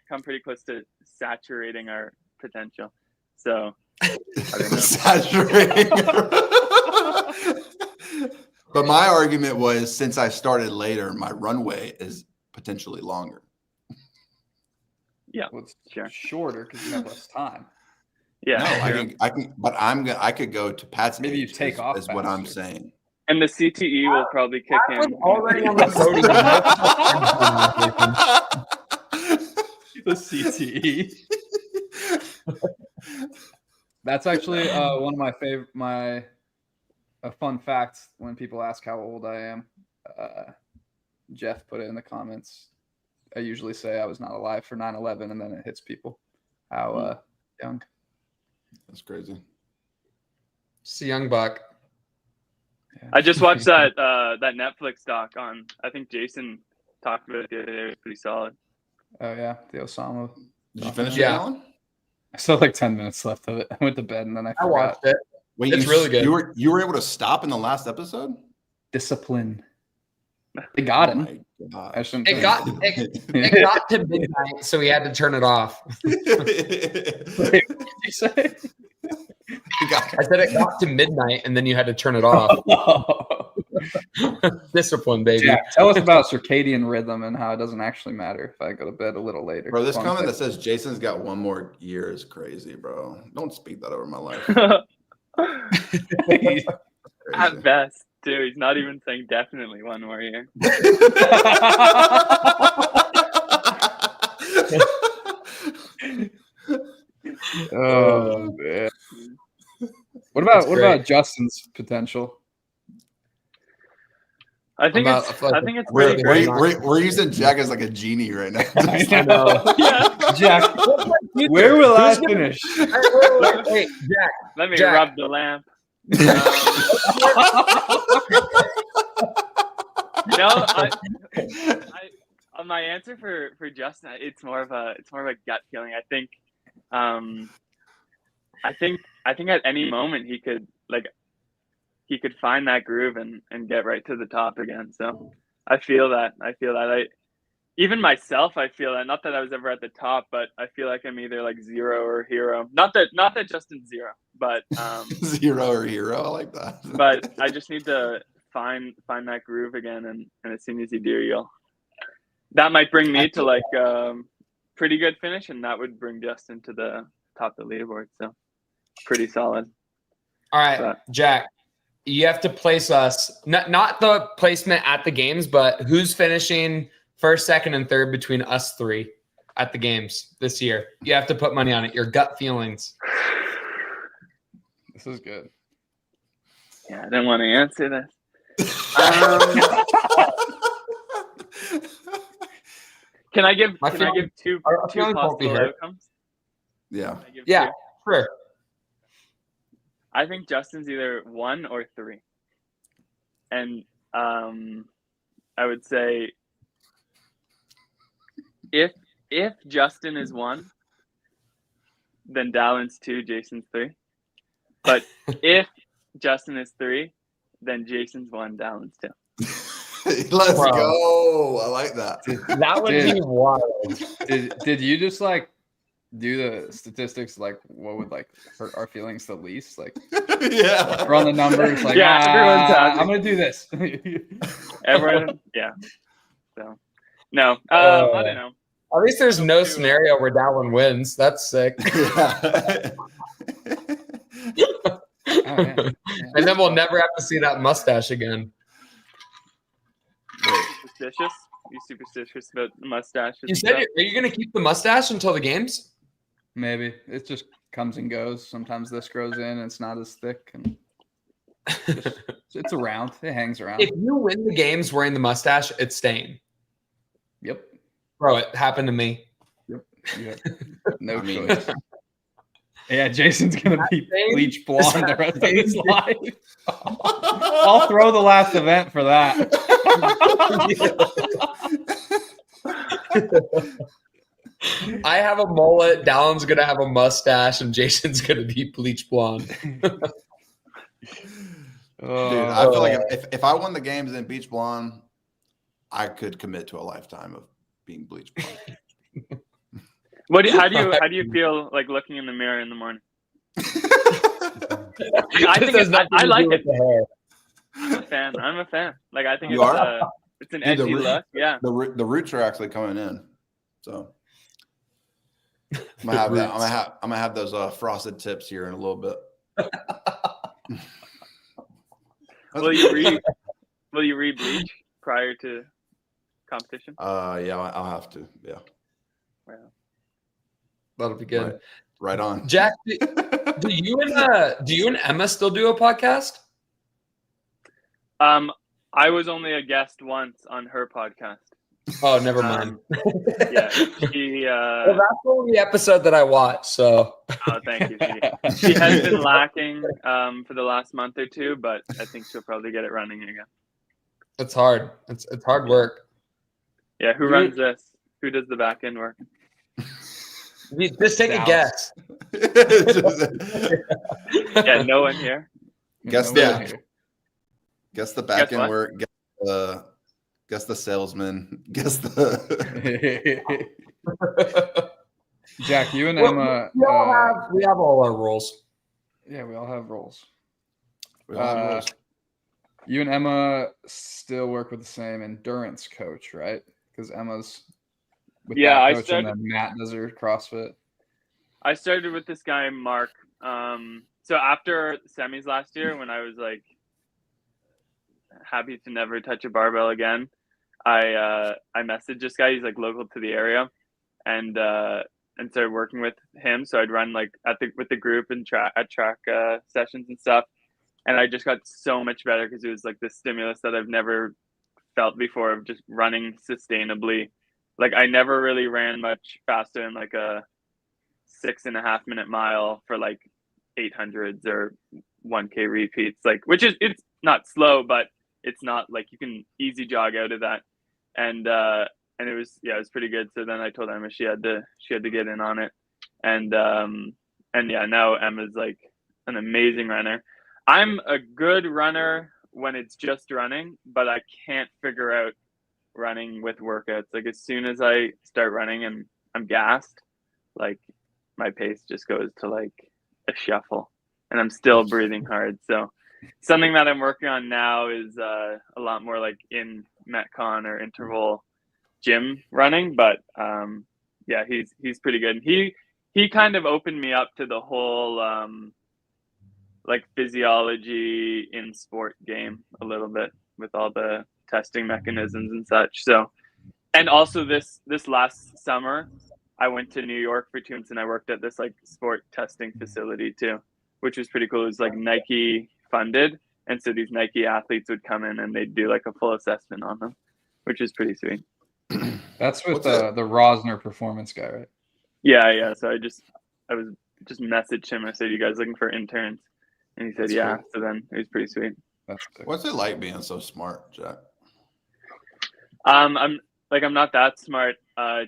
[SPEAKER 4] close to saturating our potential. So I don't know.
[SPEAKER 2] Saturating. But my argument was, since I started later, my runway is potentially longer.
[SPEAKER 4] Yeah,
[SPEAKER 3] Well, it's
[SPEAKER 4] sure.
[SPEAKER 3] shorter because you have less time.
[SPEAKER 4] Yeah,
[SPEAKER 2] No,
[SPEAKER 4] true.
[SPEAKER 2] I could go to Pat's
[SPEAKER 3] Maybe you
[SPEAKER 2] age,
[SPEAKER 3] take off
[SPEAKER 2] is what I'm
[SPEAKER 3] faster.
[SPEAKER 2] saying.
[SPEAKER 4] And the CTE will probably kick
[SPEAKER 1] I was
[SPEAKER 4] in.
[SPEAKER 1] already on the podium.
[SPEAKER 3] The CTE. That's actually one of my favorite. A fun fact when people ask how old I am. Jeff put it in the comments. I usually say I was not alive for 9/11, and then it hits people how young.
[SPEAKER 2] That's crazy.
[SPEAKER 1] It's a young buck.
[SPEAKER 3] Yeah.
[SPEAKER 4] I just watched that Netflix doc on. I think Jason talked about it the other day. It was pretty solid.
[SPEAKER 3] Oh yeah, the Osama.
[SPEAKER 2] Did you finish
[SPEAKER 1] Yeah.
[SPEAKER 2] it, Alan?
[SPEAKER 3] I still like 10 minutes left of it. I went to bed and then I
[SPEAKER 1] I
[SPEAKER 3] forgot.
[SPEAKER 1] watched it.
[SPEAKER 2] Wait,
[SPEAKER 1] It's really good.
[SPEAKER 2] You were able to stop in the last episode?
[SPEAKER 3] Discipline. They got him.
[SPEAKER 2] My God.
[SPEAKER 3] I shouldn't
[SPEAKER 1] It
[SPEAKER 3] say
[SPEAKER 1] got it got to midnight, so we had to turn it off.
[SPEAKER 3] What did you say?
[SPEAKER 1] I said it got to midnight, and then you had to turn it off. Discipline, baby.
[SPEAKER 3] Jack, tell us about circadian rhythm and how it doesn't actually matter if I go to bed a little later.
[SPEAKER 2] Bro, this
[SPEAKER 3] Fun
[SPEAKER 2] comment
[SPEAKER 3] fact.
[SPEAKER 2] that says Jason's got one more year is crazy, bro. Don't speak that over my life.
[SPEAKER 3] Please.
[SPEAKER 4] At best, too. He's not even saying definitely one more year.
[SPEAKER 3] Oh man. What
[SPEAKER 1] That's
[SPEAKER 3] about Justin's potential?
[SPEAKER 4] I think
[SPEAKER 1] About-
[SPEAKER 4] it's
[SPEAKER 1] like,
[SPEAKER 4] I think it's
[SPEAKER 1] we're-
[SPEAKER 4] pretty
[SPEAKER 1] we're-
[SPEAKER 4] great.
[SPEAKER 2] We're using Jack as like a genie right now.
[SPEAKER 3] I know.
[SPEAKER 4] Yeah.
[SPEAKER 3] Jack, where will I finish?
[SPEAKER 1] Hey, Jack.
[SPEAKER 4] Let me
[SPEAKER 1] Jack.
[SPEAKER 4] rub the lamp. My answer for Justin, it's more of a gut feeling. I think at any moment he could find that groove and get right to the top again. So I feel that. even myself, I feel that. Not that I was ever at the top, but I feel like I'm either like zero or hero. Not that Justin's zero, but
[SPEAKER 2] zero or hero. I like that.
[SPEAKER 4] but I just need to find that groove again, and as soon as you do, that might bring me to like pretty good finish, and that would bring Justin to the top of the leaderboard. So pretty solid.
[SPEAKER 1] All right, Jack, you have to place us, not the placement at the games, but who's finishing first, second, and third between us three at the games this year. You have to put money on it. Your gut feelings.
[SPEAKER 3] This is good.
[SPEAKER 4] Yeah, I didn't want to answer this. Can I give two possible outcomes?
[SPEAKER 2] Yeah.
[SPEAKER 1] Yeah, sure.
[SPEAKER 4] I think Justin's either 1 or 3. And I would say if Justin is 1, then Dallin's 2, Jason's 3. But if Justin is 3, then Jason's 1, Dallin's 2.
[SPEAKER 2] Let's go. I like that.
[SPEAKER 1] That would be wild.
[SPEAKER 3] Did you just like do the statistics, like what would like hurt our feelings the least? Like run the numbers, like everyone's happy. I'm gonna do this.
[SPEAKER 4] Everyone, yeah. So no, I don't know.
[SPEAKER 1] At least there's no scenario where Dallin wins. That's sick. And then we'll never have to see that mustache again.
[SPEAKER 4] Superstitious? You superstitious about the mustache?
[SPEAKER 1] You said, are you going to keep the mustache until the games?
[SPEAKER 3] Maybe. It just comes and goes. Sometimes this grows in and it's not as thick. And it's around. It hangs around.
[SPEAKER 1] If you win the games wearing the mustache, it's staying.
[SPEAKER 3] Yep.
[SPEAKER 1] Bro, it happened to me.
[SPEAKER 3] Yep. No choice. Yeah, Jason's going to be bleach blonde the rest of his life. I'll throw the last event for that.
[SPEAKER 1] I have a mullet. Dallin's going to have a mustache, and Jason's going to be bleach blonde.
[SPEAKER 2] Dude, I feel like if I won the games in bleach blonde, I could commit to a lifetime of being bleach blonde.
[SPEAKER 4] How do you feel like looking in the mirror in the morning? I think I like it. I'm a fan. Like I think it's an edgy look. Yeah.
[SPEAKER 2] The roots are actually coming in. So I'm gonna have those frosted tips here in a little bit.
[SPEAKER 4] Will you re-bleach prior to competition?
[SPEAKER 2] Yeah, I'll have to. Yeah.
[SPEAKER 4] Wow.
[SPEAKER 1] That'll be good.
[SPEAKER 2] Right on.
[SPEAKER 1] Jack, do you and Emma still do a podcast?
[SPEAKER 4] I was only a guest once on her podcast.
[SPEAKER 1] Oh, never mind.
[SPEAKER 4] Yeah.
[SPEAKER 1] Well, that's the only episode that I watched, so.
[SPEAKER 4] Oh, thank you. She has been lacking for the last month or two, but I think she'll probably get it running again.
[SPEAKER 1] It's hard. It's hard work.
[SPEAKER 4] Yeah, who runs this? Who does the back end work?
[SPEAKER 1] Just take a guess.
[SPEAKER 4] Yeah, no one here.
[SPEAKER 2] Guess the back end work. Guess the salesman. Guess the.
[SPEAKER 3] Jack, you and Emma.
[SPEAKER 1] We have all our roles.
[SPEAKER 3] Yeah, we all have roles.
[SPEAKER 2] roles.
[SPEAKER 3] You and Emma still work with the same endurance coach, right? Because Emma's with that coach, and then Matt does her CrossFit.
[SPEAKER 4] I started with this guy, Mark. So after semis last year, when I was like happy to never touch a barbell again, I messaged this guy. He's like local to the area, and started working with him. So I'd run like with the group and track sessions and stuff. And I just got so much better because it was like this stimulus that I've never felt before of just running sustainably. Like I never really ran much faster than like a 6.5 minute mile for like 800s or 1K repeats, like, which is, it's not slow, but it's not like you can easy jog out of that. And it was pretty good. So then I told Emma she had to get in on it. And yeah, now Emma's like an amazing runner. I'm a good runner when it's just running, but I can't figure out running with workouts. Like as soon as I start running and I'm gassed, like my pace just goes to like a shuffle, and I'm still breathing hard. So something that I'm working on now is a lot more like in Metcon or interval gym running. But yeah, he's pretty good. He kind of opened me up to the whole like physiology in sport game a little bit with all the testing mechanisms and such. So, and also this last summer, I went to New York for 2 months and I worked at this like sport testing facility too, which was pretty cool. It was like Nike funded. And so these Nike athletes would come in and they'd do like a full assessment on them, which is pretty sweet.
[SPEAKER 3] That's with the Rosner performance guy, right?
[SPEAKER 4] Yeah. So I just messaged him. I said, "You guys looking for interns?" And he said,
[SPEAKER 2] That's
[SPEAKER 4] "Yeah."
[SPEAKER 2] cool.
[SPEAKER 4] So then it was pretty sweet.
[SPEAKER 3] That's sick.
[SPEAKER 2] What's it like being so smart, Jack?
[SPEAKER 4] I'm not that smart.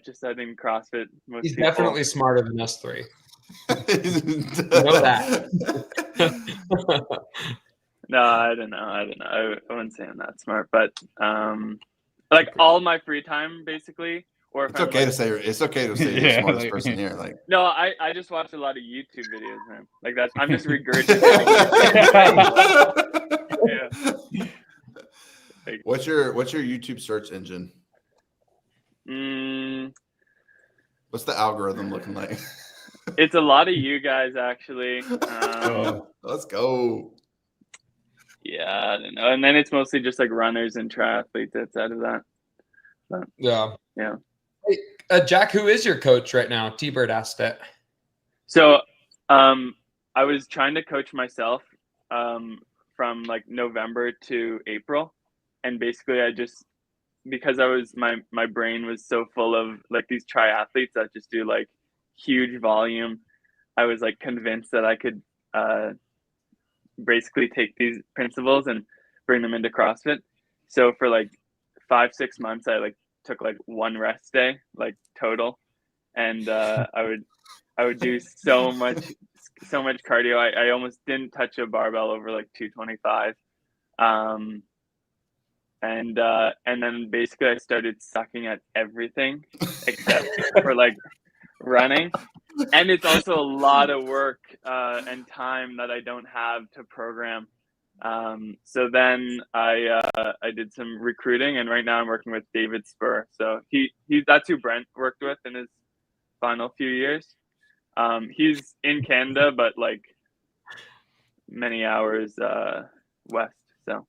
[SPEAKER 4] Just I think CrossFit.
[SPEAKER 1] He's definitely smarter than us three.
[SPEAKER 2] Know
[SPEAKER 1] that.
[SPEAKER 4] No, I don't know. I wouldn't say I'm that smart, but like all my free time basically. Or if
[SPEAKER 2] It's okay to say you're the smartest person here. Like
[SPEAKER 4] no, I just watch a lot of YouTube videos, man. Like that, I'm just regurgitating. Yeah. Like,
[SPEAKER 2] what's your YouTube search engine? What's the algorithm looking like?
[SPEAKER 4] It's a lot of you guys actually.
[SPEAKER 2] Let's go.
[SPEAKER 4] Yeah, I don't know. And then it's mostly just like runners and triathletes outside of that. But,
[SPEAKER 1] yeah.
[SPEAKER 4] Hey,
[SPEAKER 1] Jack, who is your coach right now? T-Bird asked it.
[SPEAKER 4] So I was trying to coach myself from like November to April. And basically I just, because I was, my brain was so full of like these triathletes that just do like huge volume, I was like convinced that I could basically take these principles and bring them into CrossFit. So for like 5-6 months, I like took like one rest day, like total. And I would do so much cardio. I almost didn't touch a barbell over like 225. And then basically I started sucking at everything except for like running. And it's also a lot of work and time that I don't have to program. So then I did some recruiting, and right now I'm working with David Spur. So that's who Brent worked with in his final few years. He's in Canada, but like many hours west. So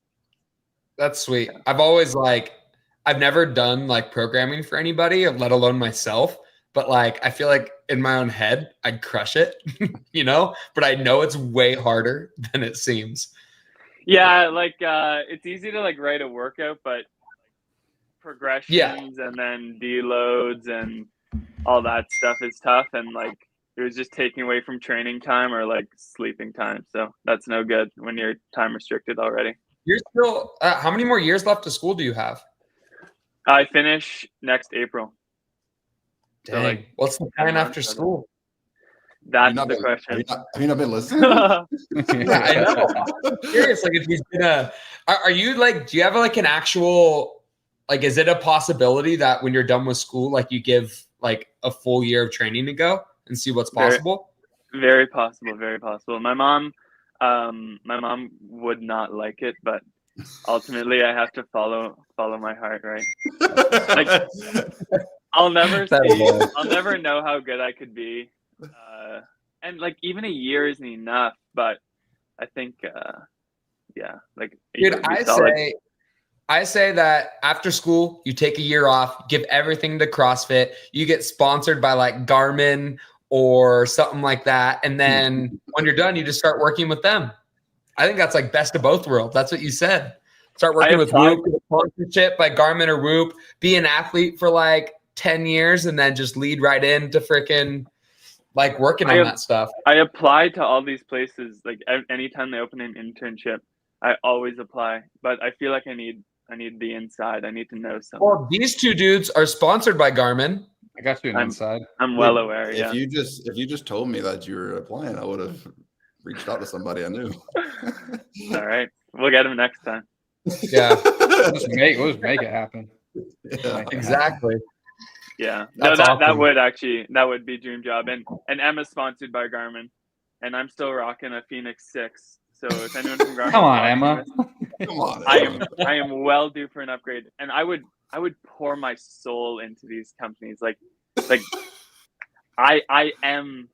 [SPEAKER 1] that's sweet. I've never done like programming for anybody, let alone myself. But like, I feel like in my own head, I'd crush it, but I know it's way harder than it seems.
[SPEAKER 4] Yeah. Like, it's easy to like write a workout, but progressions and then deloads and all that stuff is tough. And like, it was just taking away from training time or like sleeping time. So that's no good when you're time restricted already.
[SPEAKER 1] You're still, how many more years left of school do you have?
[SPEAKER 4] I finish next April.
[SPEAKER 1] Dang. So like, what's the plan after school?
[SPEAKER 4] That's the question.
[SPEAKER 2] Have you not been listening?
[SPEAKER 1] Yeah, I know. I'm curious, like if he's gonna, are you like, do you have like an actual, like, is it a possibility that when you're done with school, like you give like a full year of training to go and see what's possible?
[SPEAKER 4] Very possible. Very possible. My mom would not like it, but ultimately I have to follow my heart, right? Like, I'll never know how good I could be. And like even a year isn't enough, but I think like
[SPEAKER 1] dude, I say that after school you take a year off, give everything to CrossFit, you get sponsored by like Garmin or something like that, and then when you're done you just start working with them. I think that's like best of both worlds. That's what you said. Start working with Whoop, sponsorship by Garmin or Whoop, be an athlete for like 10 years and then just lead right into freaking like working on that stuff.
[SPEAKER 4] I applied to all these places. Like anytime they open an internship, I always apply, but I feel like I need the inside. I need to know something.
[SPEAKER 1] Well, these two dudes are sponsored by Garmin.
[SPEAKER 3] I got you an inside.
[SPEAKER 4] I'm well aware.
[SPEAKER 2] If you just told me that you were applying, I would have reached out to somebody I knew.
[SPEAKER 4] All right. We'll get him next time.
[SPEAKER 1] Yeah.
[SPEAKER 3] We'll just make it happen.
[SPEAKER 2] Yeah.
[SPEAKER 1] Exactly.
[SPEAKER 4] Yeah. No,
[SPEAKER 1] That's
[SPEAKER 4] that
[SPEAKER 1] awesome.
[SPEAKER 4] that would be dream job. And Emma's sponsored by Garmin, and I'm still rocking a Phoenix 6. So if anyone from Garmin
[SPEAKER 3] Come on,
[SPEAKER 4] watching
[SPEAKER 3] Emma.
[SPEAKER 4] this,
[SPEAKER 2] Come on.
[SPEAKER 4] I am well due for an upgrade, and I would pour my soul into these companies. Like I am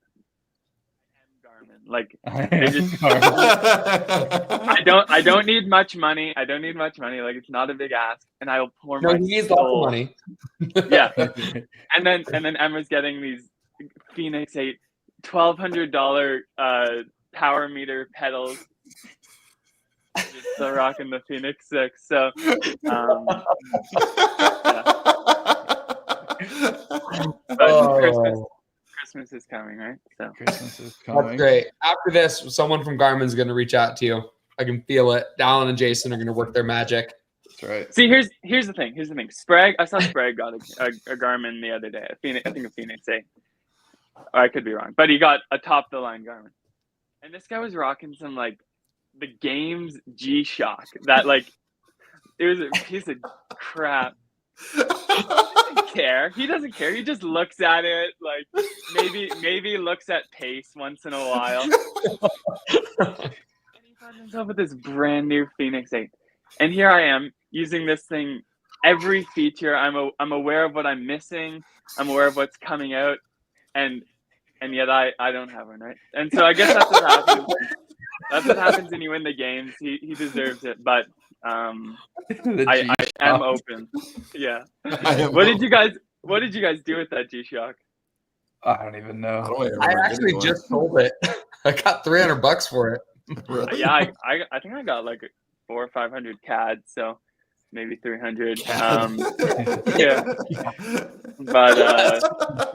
[SPEAKER 4] Garmin. Like they just I don't need much money. I don't need much money. Like it's not a big ask, and I will pour
[SPEAKER 1] No,
[SPEAKER 4] my
[SPEAKER 1] he needs
[SPEAKER 4] soul.
[SPEAKER 1] lots of money.
[SPEAKER 4] Yeah. And then Emma's getting these Phoenix 8 $1,200 power meter pedals. Just still rocking the Phoenix 6. So but Christmas is coming, right? So
[SPEAKER 3] Christmas is coming.
[SPEAKER 1] That's great. After this, someone from Garmin's going to reach out to you. I can feel it. Dallin and Jason are going to work their magic.
[SPEAKER 3] That's right.
[SPEAKER 4] see, here's the thing. Sprague, I saw Sprague got a Garmin the other day. I think a Phoenix 8. I could be wrong, but he got a top of the line Garmin, and this guy was rocking some like the Games G-Shock that like it was a piece of crap. He doesn't care. He just looks at it like maybe looks at pace once in a while. And he found himself with this brand new Phoenix 8. And here I am using this thing every feature. I'm aware of what I'm missing. I'm aware of what's coming out, and yet I don't have one, right? And so I guess that's what happens. That's what happens when you win the games. He deserves it, but I am open. Yeah. What did you guys do with that G-Shock?
[SPEAKER 3] I don't even know.
[SPEAKER 1] I actually just sold it. I got $300 for it.
[SPEAKER 2] Really?
[SPEAKER 4] Yeah, I think I got like 400 or 500 CAD, so maybe 300. Yeah, but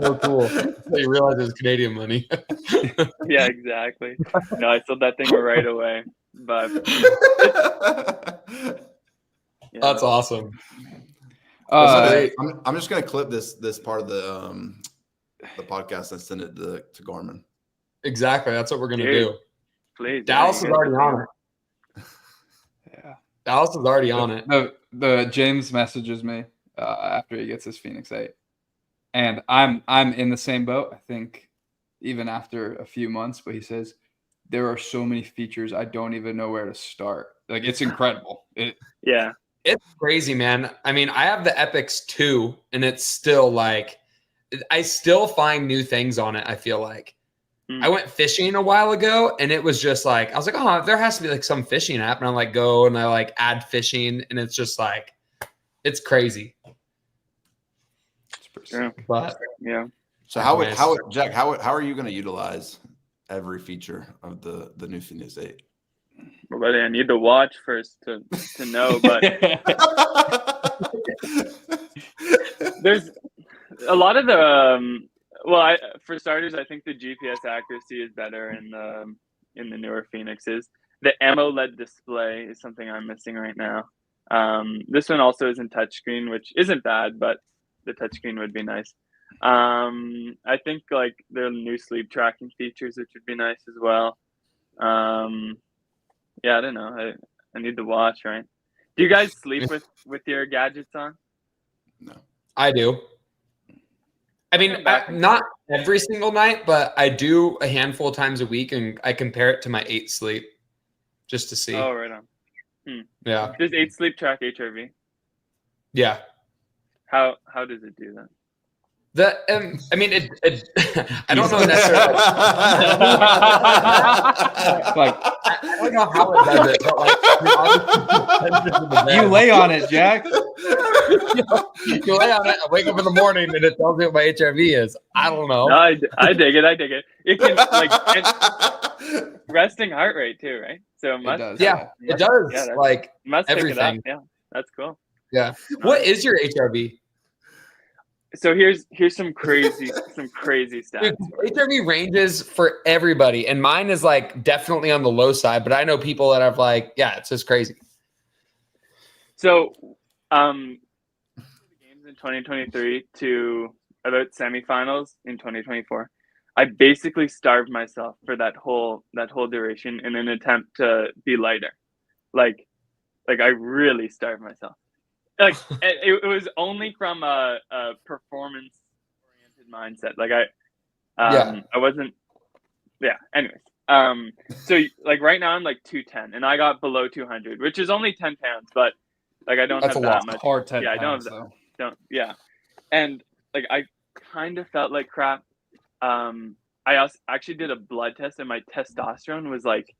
[SPEAKER 1] So cool. You realize it's Canadian money.
[SPEAKER 4] yeah, exactly. No, I sold that thing right away. But yeah.
[SPEAKER 1] That's awesome.
[SPEAKER 2] I'm just gonna clip this part of the podcast and send it to Garmin.
[SPEAKER 1] Exactly. That's what we're gonna do.
[SPEAKER 4] Please.
[SPEAKER 1] Dallas is already on it.
[SPEAKER 3] Yeah.
[SPEAKER 1] Dallas is already on it.
[SPEAKER 3] The James messages me after he gets his Phoenix 8, and I'm in the same boat. I think even after a few months, but he says there are so many features I don't even know where to start. Like it's incredible.
[SPEAKER 4] Yeah.
[SPEAKER 1] It's crazy, man. I mean, I have the Epix 2, and it's still like I still find new things on it. I feel like I went fishing a while ago, and it was just like I was like, oh, there has to be like some fishing app, and I like go and I like add fishing, and it's just like it's crazy.
[SPEAKER 4] Yeah.
[SPEAKER 1] But
[SPEAKER 4] Yeah.
[SPEAKER 2] So Jack, how are you going to utilize every feature of the new Phoenix 8?
[SPEAKER 4] Well, buddy, I need to watch first to know, but there's a lot of the for starters, I think the GPS accuracy is better in the newer Phoenixes. The AMOLED display is something I'm missing right now. This one also isn't touchscreen, which isn't bad, but the touchscreen would be nice. I think like the new sleep tracking features, which would be nice as well. Yeah, I don't know. I need to watch, right? Do you guys sleep with your gadgets on?
[SPEAKER 2] No.
[SPEAKER 1] I do. I mean, not every single night, but I do a handful of times a week, and I compare it to my 8 sleep just to see.
[SPEAKER 4] Oh, right on.
[SPEAKER 1] Yeah.
[SPEAKER 4] Does 8 sleep track HRV?
[SPEAKER 1] Yeah.
[SPEAKER 4] How does it do that?
[SPEAKER 1] I mean, it I don't know necessarily.
[SPEAKER 3] Like,
[SPEAKER 1] I don't know how it does it, but like
[SPEAKER 3] you lay on it, Jack.
[SPEAKER 1] You lay on it. I wake up in the morning and it tells me what my HRV is. I don't know.
[SPEAKER 4] No, I dig it. It can like resting heart rate too, right? So it must.
[SPEAKER 1] It does.
[SPEAKER 4] Yeah,
[SPEAKER 1] like
[SPEAKER 4] must
[SPEAKER 1] everything.
[SPEAKER 4] Pick it up. Yeah, that's cool.
[SPEAKER 1] Yeah. What is your HRV?
[SPEAKER 4] So here's some crazy stats.
[SPEAKER 1] Dude, HRV ranges for everybody, and mine is like definitely on the low side. But I know people that have like, it's just crazy.
[SPEAKER 4] So, the games in 2023 to about semifinals in 2024, I basically starved myself for that whole duration in an attempt to be lighter. Like I really starved myself. like it was only from a performance oriented mindset. Like I wasn't. Yeah. Anyways, so like right now I'm like 210, and I got below 200, which is only 10 pounds, but like I don't
[SPEAKER 1] That's
[SPEAKER 4] have
[SPEAKER 1] a
[SPEAKER 4] that
[SPEAKER 1] lot.
[SPEAKER 4] much.
[SPEAKER 3] Hard 10
[SPEAKER 4] Yeah, I
[SPEAKER 3] pounds,
[SPEAKER 4] don't have
[SPEAKER 3] though.
[SPEAKER 4] don't yeah, and like I kind of felt like crap. I also actually did a blood test, and my testosterone was like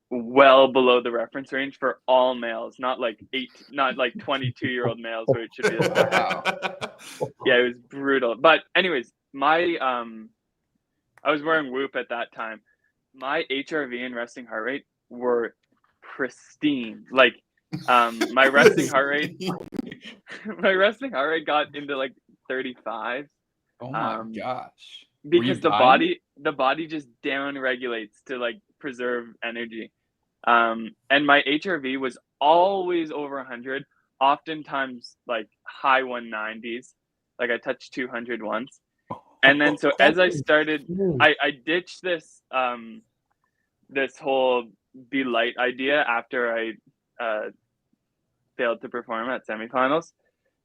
[SPEAKER 4] well below the reference range for all males, not like 22-year-old males where it should be like
[SPEAKER 3] Wow.
[SPEAKER 4] yeah, it was brutal. But anyways, my I was wearing Whoop at that time. My HRV and resting heart rate were pristine. Like my resting heart rate got into like 35.
[SPEAKER 3] Oh my gosh.
[SPEAKER 4] Because the body just down regulates to like preserve energy. And my HRV was always over 100, oftentimes like high 190s. Like I touched 200 once. And then so as I started, I ditched this this whole be light idea after I failed to perform at semifinals.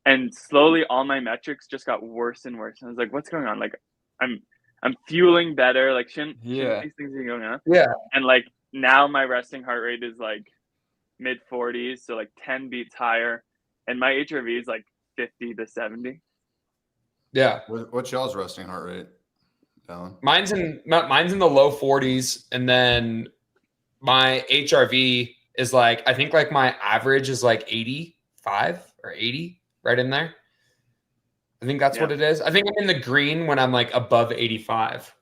[SPEAKER 4] And slowly all my metrics just got worse and worse. And I was like, what's going on? Like I'm fueling better. Like shouldn't these things be going on?
[SPEAKER 1] Yeah.
[SPEAKER 4] And like now my resting heart rate is like mid 40s, so like 10 beats higher, and my HRV is like 50 to 70.
[SPEAKER 1] Yeah.
[SPEAKER 2] What's y'all's resting heart rate, Alan?
[SPEAKER 1] Mine's in the low 40s, and then my HRV is like, I think like my average is like 85 or 80, right in there. I think that's what it is. I think I'm in the green when I'm like above 85.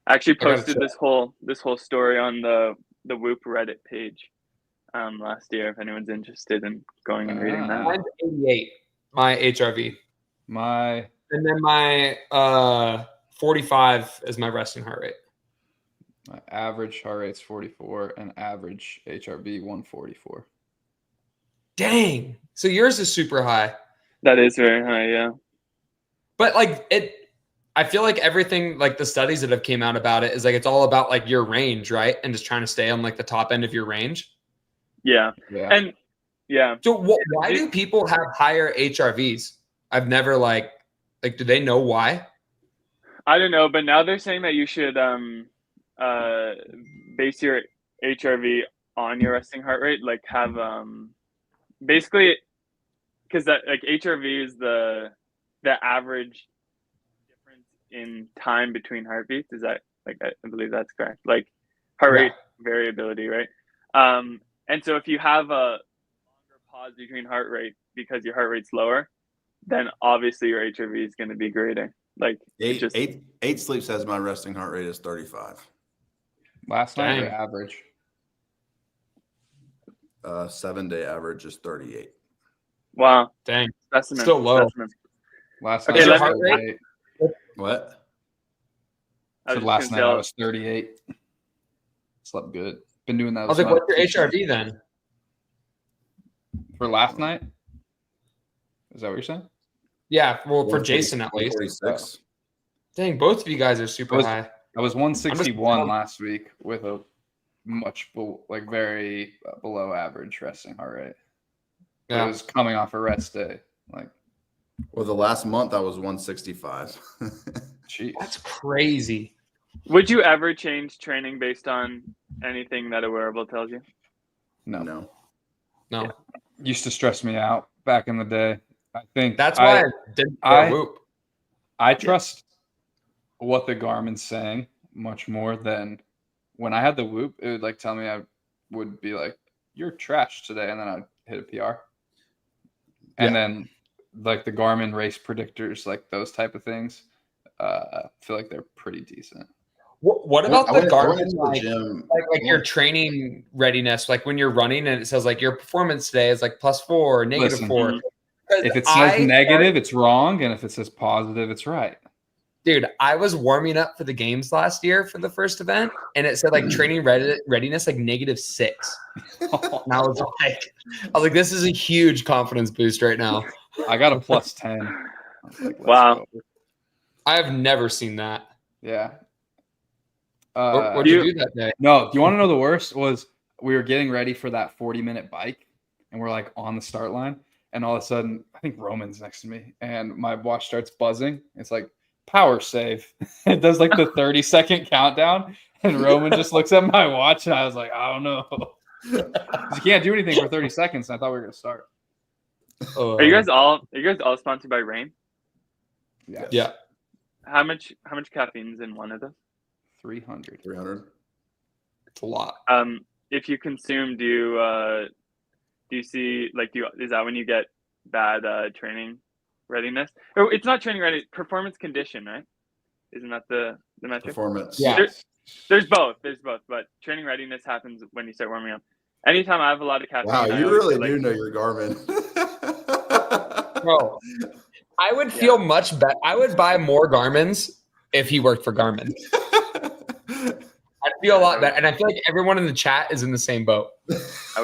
[SPEAKER 4] I actually posted this whole story on the Whoop Reddit page last year if anyone's interested in going and reading that.
[SPEAKER 1] Mine's 88, my HRV. And then my 45 is my resting heart rate.
[SPEAKER 3] My average heart rate's 44 and average HRV 144.
[SPEAKER 1] Dang. So yours is super high.
[SPEAKER 4] That is very high, yeah.
[SPEAKER 1] But like I feel like everything, like the studies that have came out about it is like it's all about like your range, right? And just trying to stay on like the top end of your range.
[SPEAKER 4] Yeah. And yeah.
[SPEAKER 1] So why do people have higher HRVs? I've never like do they know why?
[SPEAKER 4] I don't know, but now they're saying that you should base your HRV on your resting heart rate, like have basically, because that like HRV is the average difference in time between heartbeats. Is that like I believe that's correct? Like heart rate variability, right? And so if you have a longer pause between heart rate because your heart rate's lower, then obviously your HRV is going to be greater. Like
[SPEAKER 2] eight sleep says my resting heart rate is 35.
[SPEAKER 3] Last night or average?
[SPEAKER 2] 7-day average is 38.
[SPEAKER 4] Wow.
[SPEAKER 1] Dang.
[SPEAKER 4] Specimen.
[SPEAKER 1] Still low.
[SPEAKER 4] Specimen.
[SPEAKER 3] Last
[SPEAKER 4] Okay,
[SPEAKER 3] night
[SPEAKER 1] heart rate?
[SPEAKER 2] What?
[SPEAKER 3] So last night I was 38. Slept good. Been doing that.
[SPEAKER 1] I was like, what's your HRV then?
[SPEAKER 3] For last night? Is that what you're saying?
[SPEAKER 1] Yeah, well, for Jason at least.
[SPEAKER 2] 46.
[SPEAKER 1] Dang, both of you guys are super high.
[SPEAKER 3] I was 161 last week with a much very below average resting heart rate. Yeah. It was coming off a rest day.
[SPEAKER 2] Well, the last month I was 165.
[SPEAKER 3] Jeez.
[SPEAKER 1] That's crazy.
[SPEAKER 4] Would you ever change training based on anything that a wearable tells you?
[SPEAKER 3] No.
[SPEAKER 1] Yeah.
[SPEAKER 3] Used to stress me out back in the day. I think
[SPEAKER 1] that's why I didn't Whoop.
[SPEAKER 3] I trust what the Garmin's saying much more than when I had the Whoop. It would like tell me I would be like, "You're trash today," and then I'd hit a PR. And then like the Garmin race predictors, like those type of things, I feel like they're pretty decent.
[SPEAKER 1] What about the Garmin,
[SPEAKER 2] like
[SPEAKER 1] your training readiness? Like when you're running and it says like your performance today is like +4, -4.
[SPEAKER 3] If it says negative, it's wrong. And if it says positive, it's right.
[SPEAKER 1] Dude, I was warming up for the games last year for the first event, and it said like training readiness like -6. And I was like, this is a huge confidence boost right now.
[SPEAKER 3] I got a +10.
[SPEAKER 4] Wow.
[SPEAKER 1] I have never seen that.
[SPEAKER 3] Yeah.
[SPEAKER 1] What did you do that day?
[SPEAKER 3] No, do you want to know the worst was we were getting ready for that 40-minute bike, and we're like on the start line. And all of a sudden, I think Roman's next to me, and my watch starts buzzing. It's like power save. It does like the 30-second countdown, and Roman just looks at my watch, and I was like, I don't know. You can't do anything for 30 seconds. And I thought we were gonna start.
[SPEAKER 4] Are you guys all sponsored by Rain?
[SPEAKER 1] Yeah.
[SPEAKER 4] How much caffeine's in one of those?
[SPEAKER 3] 300.
[SPEAKER 2] 300.
[SPEAKER 1] It's a lot.
[SPEAKER 4] If you consume, do you see is that when you get bad training readiness? Or it's not training ready, performance condition, right? Isn't that the metric?
[SPEAKER 2] Performance.
[SPEAKER 1] Yeah.
[SPEAKER 4] There's both, but training readiness happens when you start warming up. Anytime I have a lot of caffeine.
[SPEAKER 2] Wow, you really do know your Garmin.
[SPEAKER 1] Bro, I would feel much better. I would buy more Garmins if he worked for Garmin. I'd feel a lot better. And I feel like everyone in the chat is in the same boat.
[SPEAKER 4] I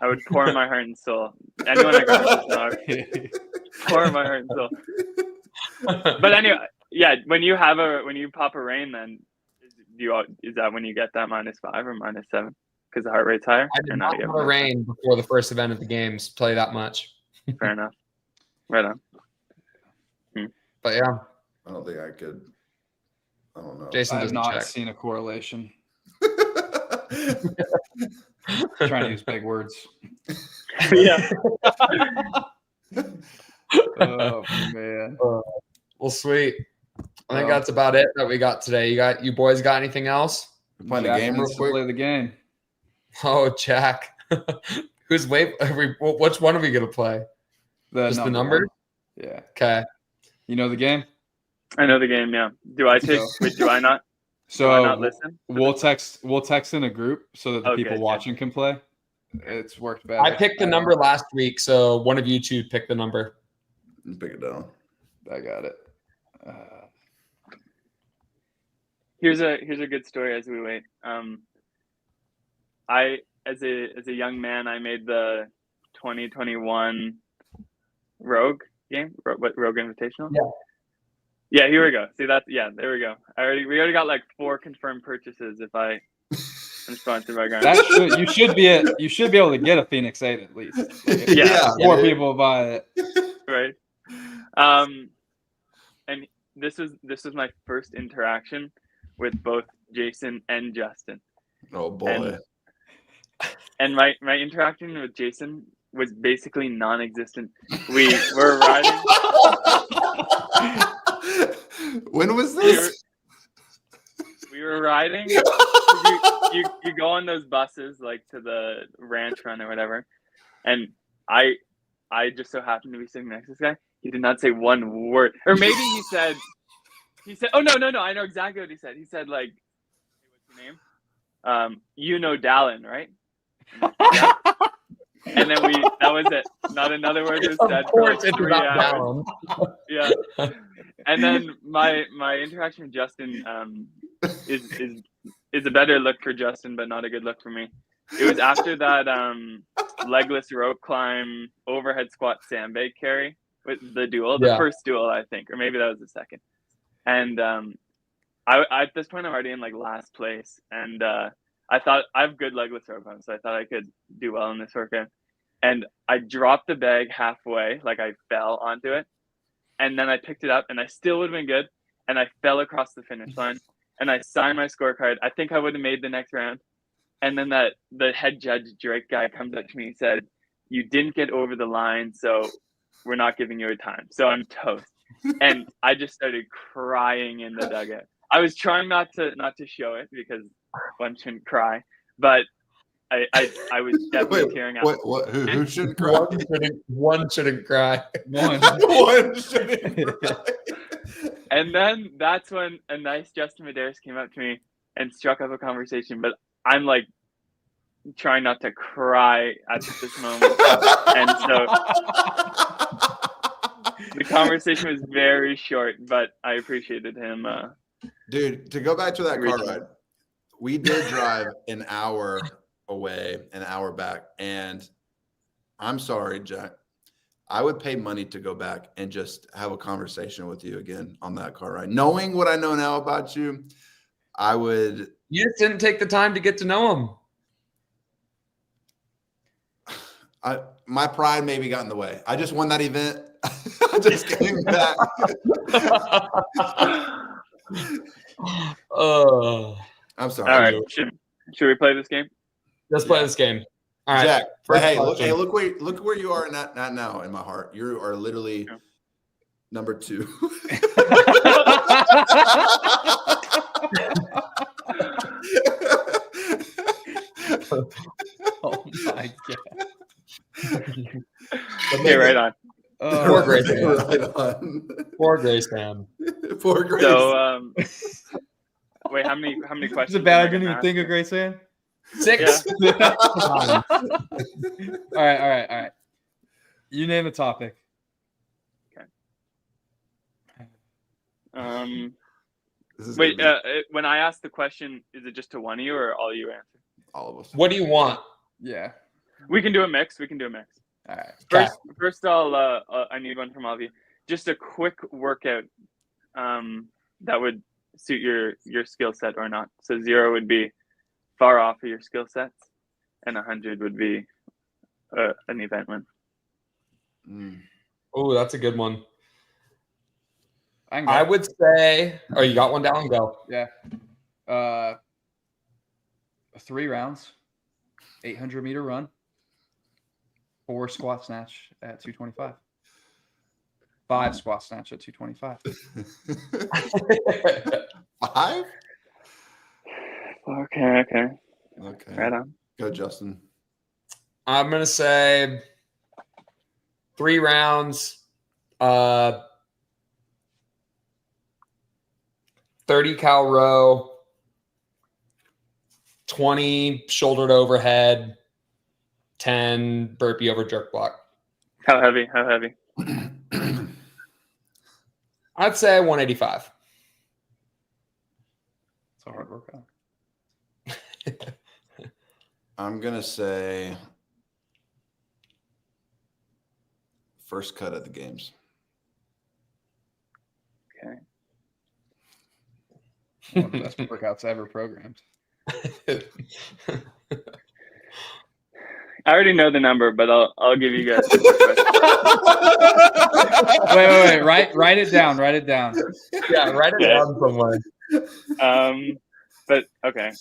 [SPEAKER 4] would pour my heart and soul. Anyone at Garmin, pour my heart and soul. But anyway, yeah, when you pop a Rain, then is that when you get that -5 or -7 because the heart rate's higher?
[SPEAKER 1] I did not pop a Rain before the first event of the games. Tell you that much.
[SPEAKER 4] Fair enough. Right on.
[SPEAKER 1] But yeah,
[SPEAKER 2] I don't think I could. I don't know.
[SPEAKER 1] Jason
[SPEAKER 3] I have
[SPEAKER 1] doesn't
[SPEAKER 3] not
[SPEAKER 1] check.
[SPEAKER 3] seen a correlation. Trying to use big words.
[SPEAKER 4] Yeah.
[SPEAKER 3] Oh man.
[SPEAKER 1] Well, sweet. I think
[SPEAKER 3] Well,
[SPEAKER 1] that's about it that we got today. You boys got anything else?
[SPEAKER 2] Playing
[SPEAKER 3] Jack
[SPEAKER 2] the game real
[SPEAKER 3] needs to
[SPEAKER 2] quick.
[SPEAKER 3] Play the game.
[SPEAKER 1] Oh, Jack. Which one are we gonna play? Just the number?
[SPEAKER 3] one. Yeah.
[SPEAKER 1] Okay.
[SPEAKER 3] You know the game?
[SPEAKER 4] I know the game. Yeah. Do I take? Wait, do I not?
[SPEAKER 3] So
[SPEAKER 4] do I not listen?
[SPEAKER 3] We'll text in a group so that the
[SPEAKER 4] Okay,
[SPEAKER 3] people
[SPEAKER 4] good.
[SPEAKER 3] watching can play. It's worked better.
[SPEAKER 1] I picked the number last week, so one of you two pick the number.
[SPEAKER 2] Pick it down.
[SPEAKER 3] I got it.
[SPEAKER 4] Here's a good story as we wait. I as a young man, I made the 2021 Rogue game. Rogue Invitational?
[SPEAKER 1] Yeah.
[SPEAKER 4] Yeah, here we go. See that? Yeah, there we go. We already got like 4 confirmed purchases if I'm sponsored by Garmin.
[SPEAKER 3] You should be able to get a Phoenix 8 at least. Like,
[SPEAKER 4] Yeah.
[SPEAKER 3] More people buy it.
[SPEAKER 4] Right. And this was my first interaction with both Jason and Justin.
[SPEAKER 2] Oh boy.
[SPEAKER 4] And my interaction with Jason was basically non-existent. We were riding.
[SPEAKER 2] When was this?
[SPEAKER 4] We were riding. You go on those buses like to the ranch run or whatever, and I just so happened to be sitting next to this guy. He did not say one word, or maybe he said, oh no, I know exactly what he said. He said like, hey, what's your name? You know Dallin, right? Yeah. And then that was it. Not another word was said.
[SPEAKER 1] Of course, it's
[SPEAKER 4] for
[SPEAKER 1] not
[SPEAKER 4] 3
[SPEAKER 1] that
[SPEAKER 4] hours.
[SPEAKER 1] one.
[SPEAKER 4] Yeah. And then my interaction with Justin is a better look for Justin, but not a good look for me. It was after that legless rope climb, overhead squat sandbag carry with the duel, the first duel, I think, or maybe that was the second. And I at this point I'm already in like last place, and I thought I have good legless rope on, so I thought I could do well in this workout. And I dropped the bag halfway, like I fell onto it, and then I picked it up, and I still would have been good, and I fell across the finish line, and I signed my scorecard. I think I would have made the next round. And then the head judge, Drake guy, comes up to me and said, "You didn't get over the line, so we're not giving you a time." So I'm toast. And I just started crying in the dugout. I was trying not to show it because one shouldn't cry, but I was definitely tearing up.
[SPEAKER 2] Who shouldn't cry?
[SPEAKER 1] One shouldn't cry.
[SPEAKER 2] One shouldn't cry.
[SPEAKER 4] And then that's when a nice Justin Medeiros came up to me and struck up a conversation. But I'm like trying not to cry at this moment. And so the conversation was very short, but I appreciated him.
[SPEAKER 2] Dude, to go back to that car ride, we did drive an hour away, an hour back. And I'm sorry, Jack. I would pay money to go back and just have a conversation with you again on that car ride. Knowing what I know now about you, I would. You
[SPEAKER 1] just didn't take the time to get to know him.
[SPEAKER 2] My pride maybe got in the way. I just won that event. I just came back. I'm sorry.
[SPEAKER 4] All right. Should we play this game?
[SPEAKER 1] Let's play this game. All right,
[SPEAKER 2] Jack.
[SPEAKER 1] Hey,
[SPEAKER 2] look where you are not now in my heart. You are literally number 2.
[SPEAKER 3] Oh my god.
[SPEAKER 4] Okay, right on.
[SPEAKER 1] Poor Grace.
[SPEAKER 2] Right on.
[SPEAKER 1] Poor Grace, man.
[SPEAKER 2] Poor Grace.
[SPEAKER 4] So, wait, how many questions?
[SPEAKER 3] Is it bad I didn't even think of Grace Ann?
[SPEAKER 1] 6.
[SPEAKER 3] Yeah. All right. You name a topic.
[SPEAKER 4] Okay. Wait, when I ask the question, is it just to one of you or all you answer?
[SPEAKER 2] All of us.
[SPEAKER 1] What do you want?
[SPEAKER 3] Yeah.
[SPEAKER 4] We can do a mix. All right. First, I need one from all of you. Just a quick workout that would suit your skill set or not. So 0 would be far off of your skill sets, and 100 would be an event win.
[SPEAKER 1] Oh, that's a good one.
[SPEAKER 3] I
[SPEAKER 1] would say. Oh, you got one down? Go.
[SPEAKER 3] Yeah. 3 rounds, 800-meter run, 4 squat snatch at 225. 5 squat snatch at 225.
[SPEAKER 2] 5?
[SPEAKER 4] Okay. Right on.
[SPEAKER 2] Go, Justin.
[SPEAKER 1] I'm gonna say 3 rounds, 30 cal row, 20 shouldered overhead, 10 burpee over jerk block.
[SPEAKER 4] How heavy?
[SPEAKER 1] I'd say 185.
[SPEAKER 3] It's a hard workout.
[SPEAKER 2] I'm gonna say first cut at the games.
[SPEAKER 4] Okay.
[SPEAKER 3] One of the best workouts ever programmed.
[SPEAKER 4] I already know the number, but I'll give you guys.
[SPEAKER 3] Wait. Write it down.
[SPEAKER 1] Yeah, write it down somewhere.
[SPEAKER 4] But okay.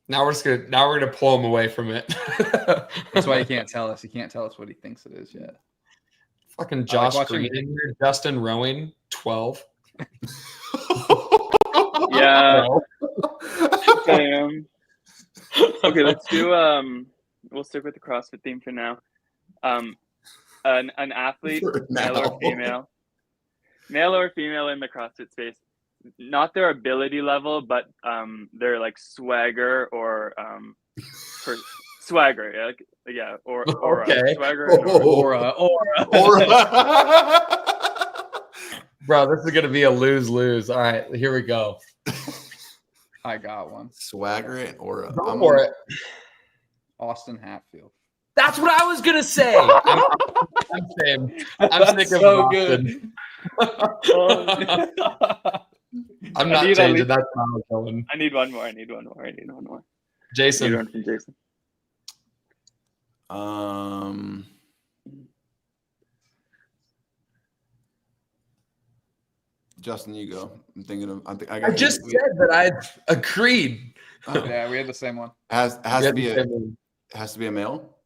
[SPEAKER 1] Now we're gonna pull him away from it.
[SPEAKER 3] That's why he can't tell us. He can't tell us what he thinks it is yet.
[SPEAKER 1] Fucking Josh Green in here. Justin rowing 12.
[SPEAKER 4] Yeah. Okay, let's do we'll stick with the CrossFit theme for now. An athlete, male or female in the CrossFit space, not their ability level, but their like swagger or swagger, or
[SPEAKER 1] okay.
[SPEAKER 4] Swagger,
[SPEAKER 3] Aura.
[SPEAKER 1] Bro, this is gonna be a lose-lose. All right, here we go.
[SPEAKER 3] I got one.
[SPEAKER 2] Swagger it or
[SPEAKER 1] Go for it.
[SPEAKER 3] Austin Hatfield.
[SPEAKER 1] That's what I was gonna say. I'm saying. I'm sick of
[SPEAKER 3] so
[SPEAKER 1] Austin.
[SPEAKER 3] good.
[SPEAKER 1] I'm not changing. That's how I'm going.
[SPEAKER 4] I need one more.
[SPEAKER 1] Jason.
[SPEAKER 4] Need one from Jason.
[SPEAKER 2] Justin, you go. I'm thinking.
[SPEAKER 1] I just said that I agreed.
[SPEAKER 3] Yeah, we had the same one.
[SPEAKER 2] Has to be a male.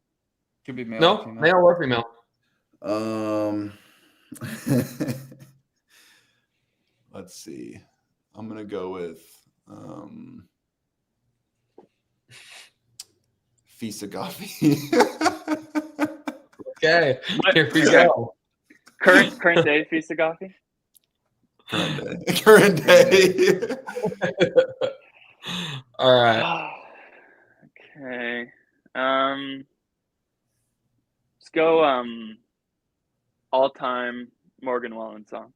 [SPEAKER 3] Could be male.
[SPEAKER 1] No, male or female.
[SPEAKER 2] Let's see. I'm gonna go with Fisa Gaffi.
[SPEAKER 1] Okay, here we go.
[SPEAKER 4] Current day Fisa Gaffi.
[SPEAKER 2] Current day.
[SPEAKER 1] All right.
[SPEAKER 4] Okay. Let's go. All-time Morgan Wallen song.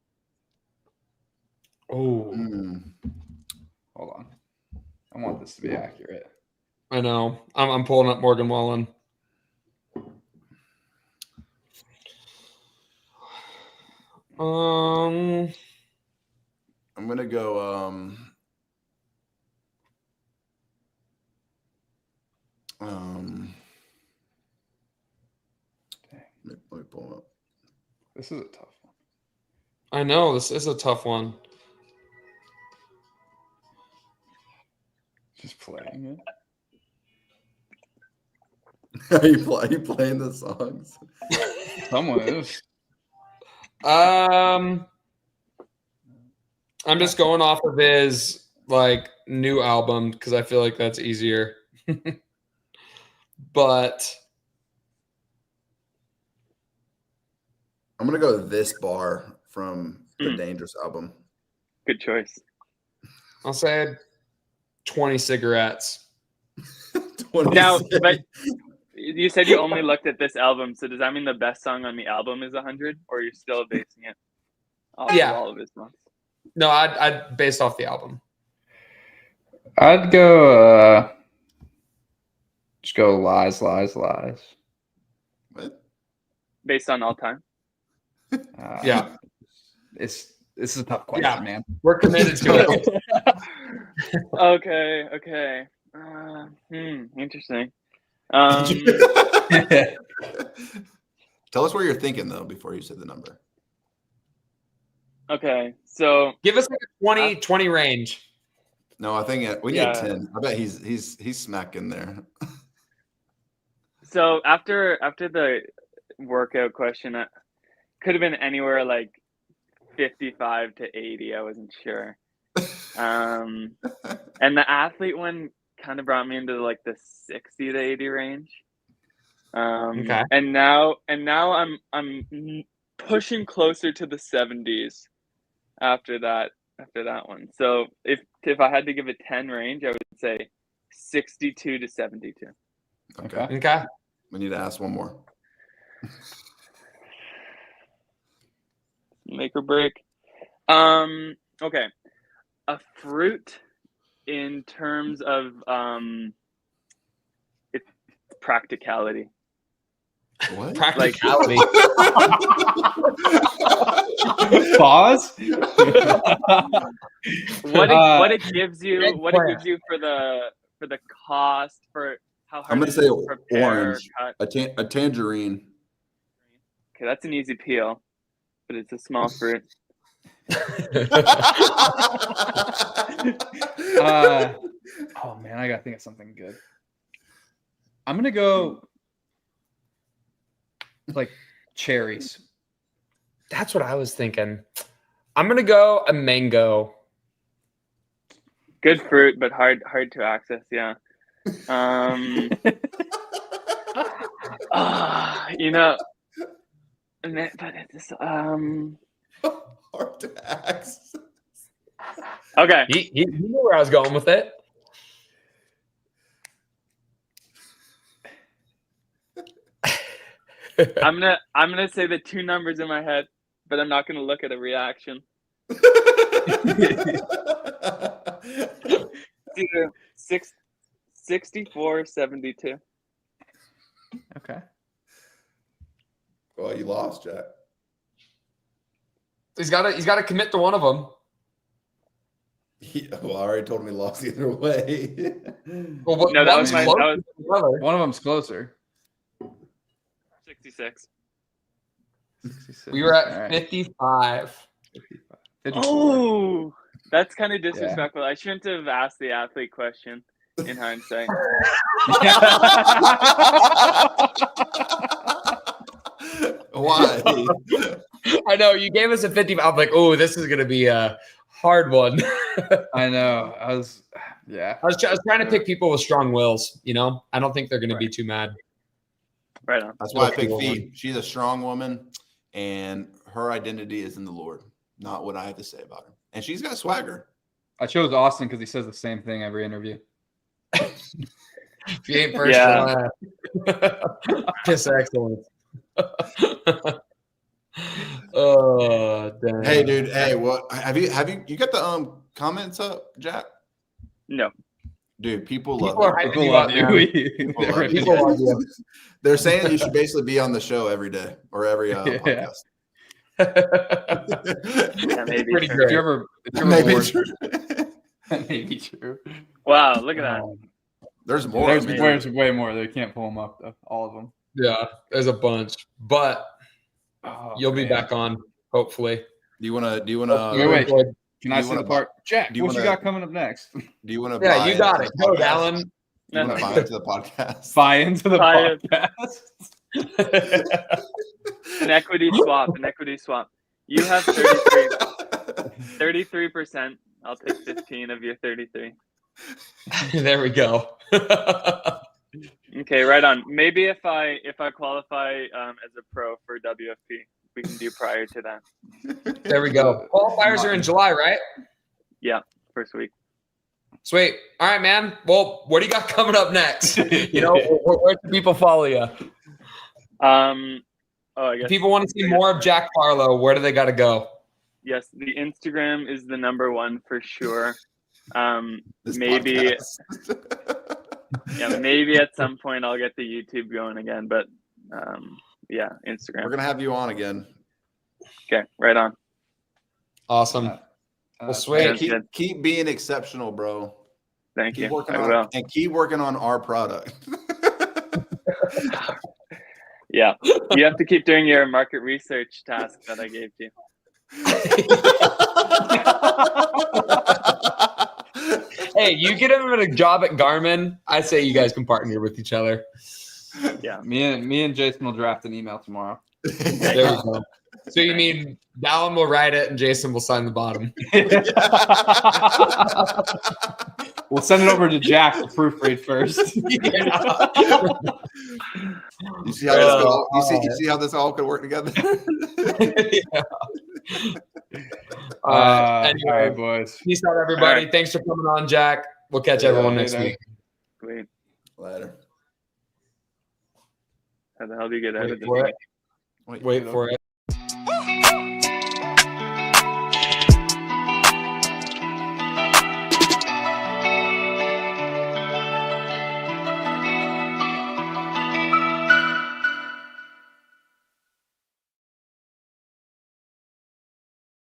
[SPEAKER 1] Oh.
[SPEAKER 3] Hold on. I want this to be accurate.
[SPEAKER 1] I know. I'm pulling up Morgan Wallen.
[SPEAKER 2] I'm gonna go Let me pull up.
[SPEAKER 3] This is a tough one.
[SPEAKER 1] I know this is a tough one.
[SPEAKER 3] Just playing
[SPEAKER 2] Are you playing the songs?
[SPEAKER 3] Someone is.
[SPEAKER 1] I'm just going off of his like new album because I feel like that's easier. But
[SPEAKER 2] I'm gonna go This Bar from the Dangerous album.
[SPEAKER 4] Good choice.
[SPEAKER 1] I'll say 20 cigarettes.
[SPEAKER 2] 26.
[SPEAKER 4] Now, but you said you only looked at this album, so does that mean the best song on the album is 100, or you're still basing it off of all of his songs?
[SPEAKER 1] No, I'd based off the album.
[SPEAKER 3] I'd go just go Lies.
[SPEAKER 2] What?
[SPEAKER 4] Based on all time?
[SPEAKER 1] Yeah.
[SPEAKER 3] This is a tough question, man.
[SPEAKER 1] We're committed to it.
[SPEAKER 4] Okay. Interesting.
[SPEAKER 2] Tell us where you're thinking though before you say the number.
[SPEAKER 4] Okay, so
[SPEAKER 1] Give us like a 20 range.
[SPEAKER 2] No, I think we need 10. I bet he's smack in there.
[SPEAKER 4] So after the workout question, it could have been anywhere like 55 to 80. I wasn't sure. And the athlete one kind of brought me into like the 60 to 80 range.
[SPEAKER 1] Okay.
[SPEAKER 4] And now I'm pushing closer to the 70s after that one. So if I had to give a 10 range, I would say 62 to 72.
[SPEAKER 1] Okay.
[SPEAKER 2] We need to ask one more.
[SPEAKER 4] Make or break. Okay. A fruit in terms of its practicality.
[SPEAKER 2] What?
[SPEAKER 1] Practicality.
[SPEAKER 3] Pause.
[SPEAKER 4] What it gives you for the cost, for how hard
[SPEAKER 2] I'm gonna
[SPEAKER 4] it
[SPEAKER 2] say
[SPEAKER 4] is to prepare,
[SPEAKER 2] orange.
[SPEAKER 4] cut.
[SPEAKER 2] A tangerine.
[SPEAKER 4] Okay, that's an easy peel, but it's a small fruit.
[SPEAKER 3] Oh man, I gotta think of something good. I'm gonna go like cherries.
[SPEAKER 1] That's what I was thinking. I'm gonna go a mango.
[SPEAKER 4] Good fruit, but hard to access. Yeah. But it's
[SPEAKER 2] Hard to access.
[SPEAKER 4] okay.
[SPEAKER 1] He knew where I was going with it.
[SPEAKER 4] I'm gonna say the two numbers in my head, but I'm not gonna look at a reaction. Either 64, 72.
[SPEAKER 3] Okay.
[SPEAKER 2] Well, you lost, Jack.
[SPEAKER 1] He's got to commit to one of them.
[SPEAKER 2] I already told him he lost either way.
[SPEAKER 1] Well,
[SPEAKER 4] No, that was
[SPEAKER 3] One of them's closer.
[SPEAKER 4] 66.
[SPEAKER 3] 66.
[SPEAKER 1] We were at
[SPEAKER 3] All right.
[SPEAKER 1] 55.
[SPEAKER 3] 54.
[SPEAKER 4] Oh, that's kind of disrespectful. I shouldn't have asked the athlete question in hindsight.
[SPEAKER 2] Why?
[SPEAKER 1] I know you gave us a 50. I'm like, oh, this is gonna be a hard one.
[SPEAKER 3] I know. I was
[SPEAKER 1] trying to pick people with strong wills. You know, I don't think they're gonna be too mad.
[SPEAKER 4] Right on.
[SPEAKER 2] That's why I picked Fee. She's a strong woman, and her identity is in the Lord, not what I have to say about her. And she's got swagger.
[SPEAKER 3] I chose Austin because he says the same thing every interview.
[SPEAKER 1] If you ain't first,
[SPEAKER 4] Yeah.
[SPEAKER 1] Just excellent. Oh, damn.
[SPEAKER 2] Hey, dude. Hey, what have you got the comments up, Jack?
[SPEAKER 4] No.
[SPEAKER 2] Dude, people
[SPEAKER 1] People
[SPEAKER 2] love
[SPEAKER 1] are
[SPEAKER 2] you.
[SPEAKER 1] hyping you up, man. People love you.
[SPEAKER 2] They're saying you should basically be on the show every day or every podcast.
[SPEAKER 4] That may be
[SPEAKER 1] Pretty
[SPEAKER 4] true.
[SPEAKER 1] great.
[SPEAKER 2] Maybe true.
[SPEAKER 3] That may be true.
[SPEAKER 4] Wow, look at that.
[SPEAKER 2] There's more.
[SPEAKER 3] There's way more. They can't pull them up though. All of them.
[SPEAKER 1] Yeah, there's a bunch, but you'll be back on hopefully.
[SPEAKER 2] Do you want to?
[SPEAKER 3] Wait. Can I see the part? Jack, what you got coming up next?
[SPEAKER 2] Do you want to?
[SPEAKER 1] Yeah, you got it. Go, Alan.
[SPEAKER 2] You want to buy into the podcast?
[SPEAKER 3] Buy into the podcast.
[SPEAKER 4] An equity swap. You have 33%. I'll take 15 of your 33.
[SPEAKER 1] There we go.
[SPEAKER 4] Okay, right on. Maybe if I qualify as a pro for WFP, we can do prior to that.
[SPEAKER 1] There we go. Qualifiers are in July, right?
[SPEAKER 4] Yeah, first week.
[SPEAKER 1] Sweet. All right, man. Well, what do you got coming up next? You know, where can people follow you?
[SPEAKER 4] I guess
[SPEAKER 1] People want to see more of Jack Farlow. Where do they got to go?
[SPEAKER 4] Yes, the Instagram is the #1 for sure.
[SPEAKER 2] Maybe
[SPEAKER 4] maybe at some point I'll get the YouTube going again, but Instagram.
[SPEAKER 2] We're gonna have you on again.
[SPEAKER 4] Okay, right on.
[SPEAKER 1] Awesome. Well, sweet.
[SPEAKER 2] Keep being exceptional, bro.
[SPEAKER 4] Thank you.
[SPEAKER 2] Keep working on our product.
[SPEAKER 4] Yeah, you have to keep doing your market research task that I gave you.
[SPEAKER 1] Hey, you get him a job at Garmin. I say you guys can partner with each other.
[SPEAKER 4] Yeah,
[SPEAKER 3] me and Jason will draft an email tomorrow.
[SPEAKER 1] There we go. So you mean Dallin will write it and Jason will sign the bottom?
[SPEAKER 3] We'll send it over to Jack to proofread first.
[SPEAKER 2] You see how you see how this all could work together?
[SPEAKER 1] Anyway,
[SPEAKER 3] all right, boys.
[SPEAKER 1] Peace out, everybody.
[SPEAKER 4] Right.
[SPEAKER 1] Thanks for coming on, Jack. We'll catch everyone next week.
[SPEAKER 4] Great.
[SPEAKER 2] Later.
[SPEAKER 4] How the hell do you get out of this?
[SPEAKER 1] Wait for it.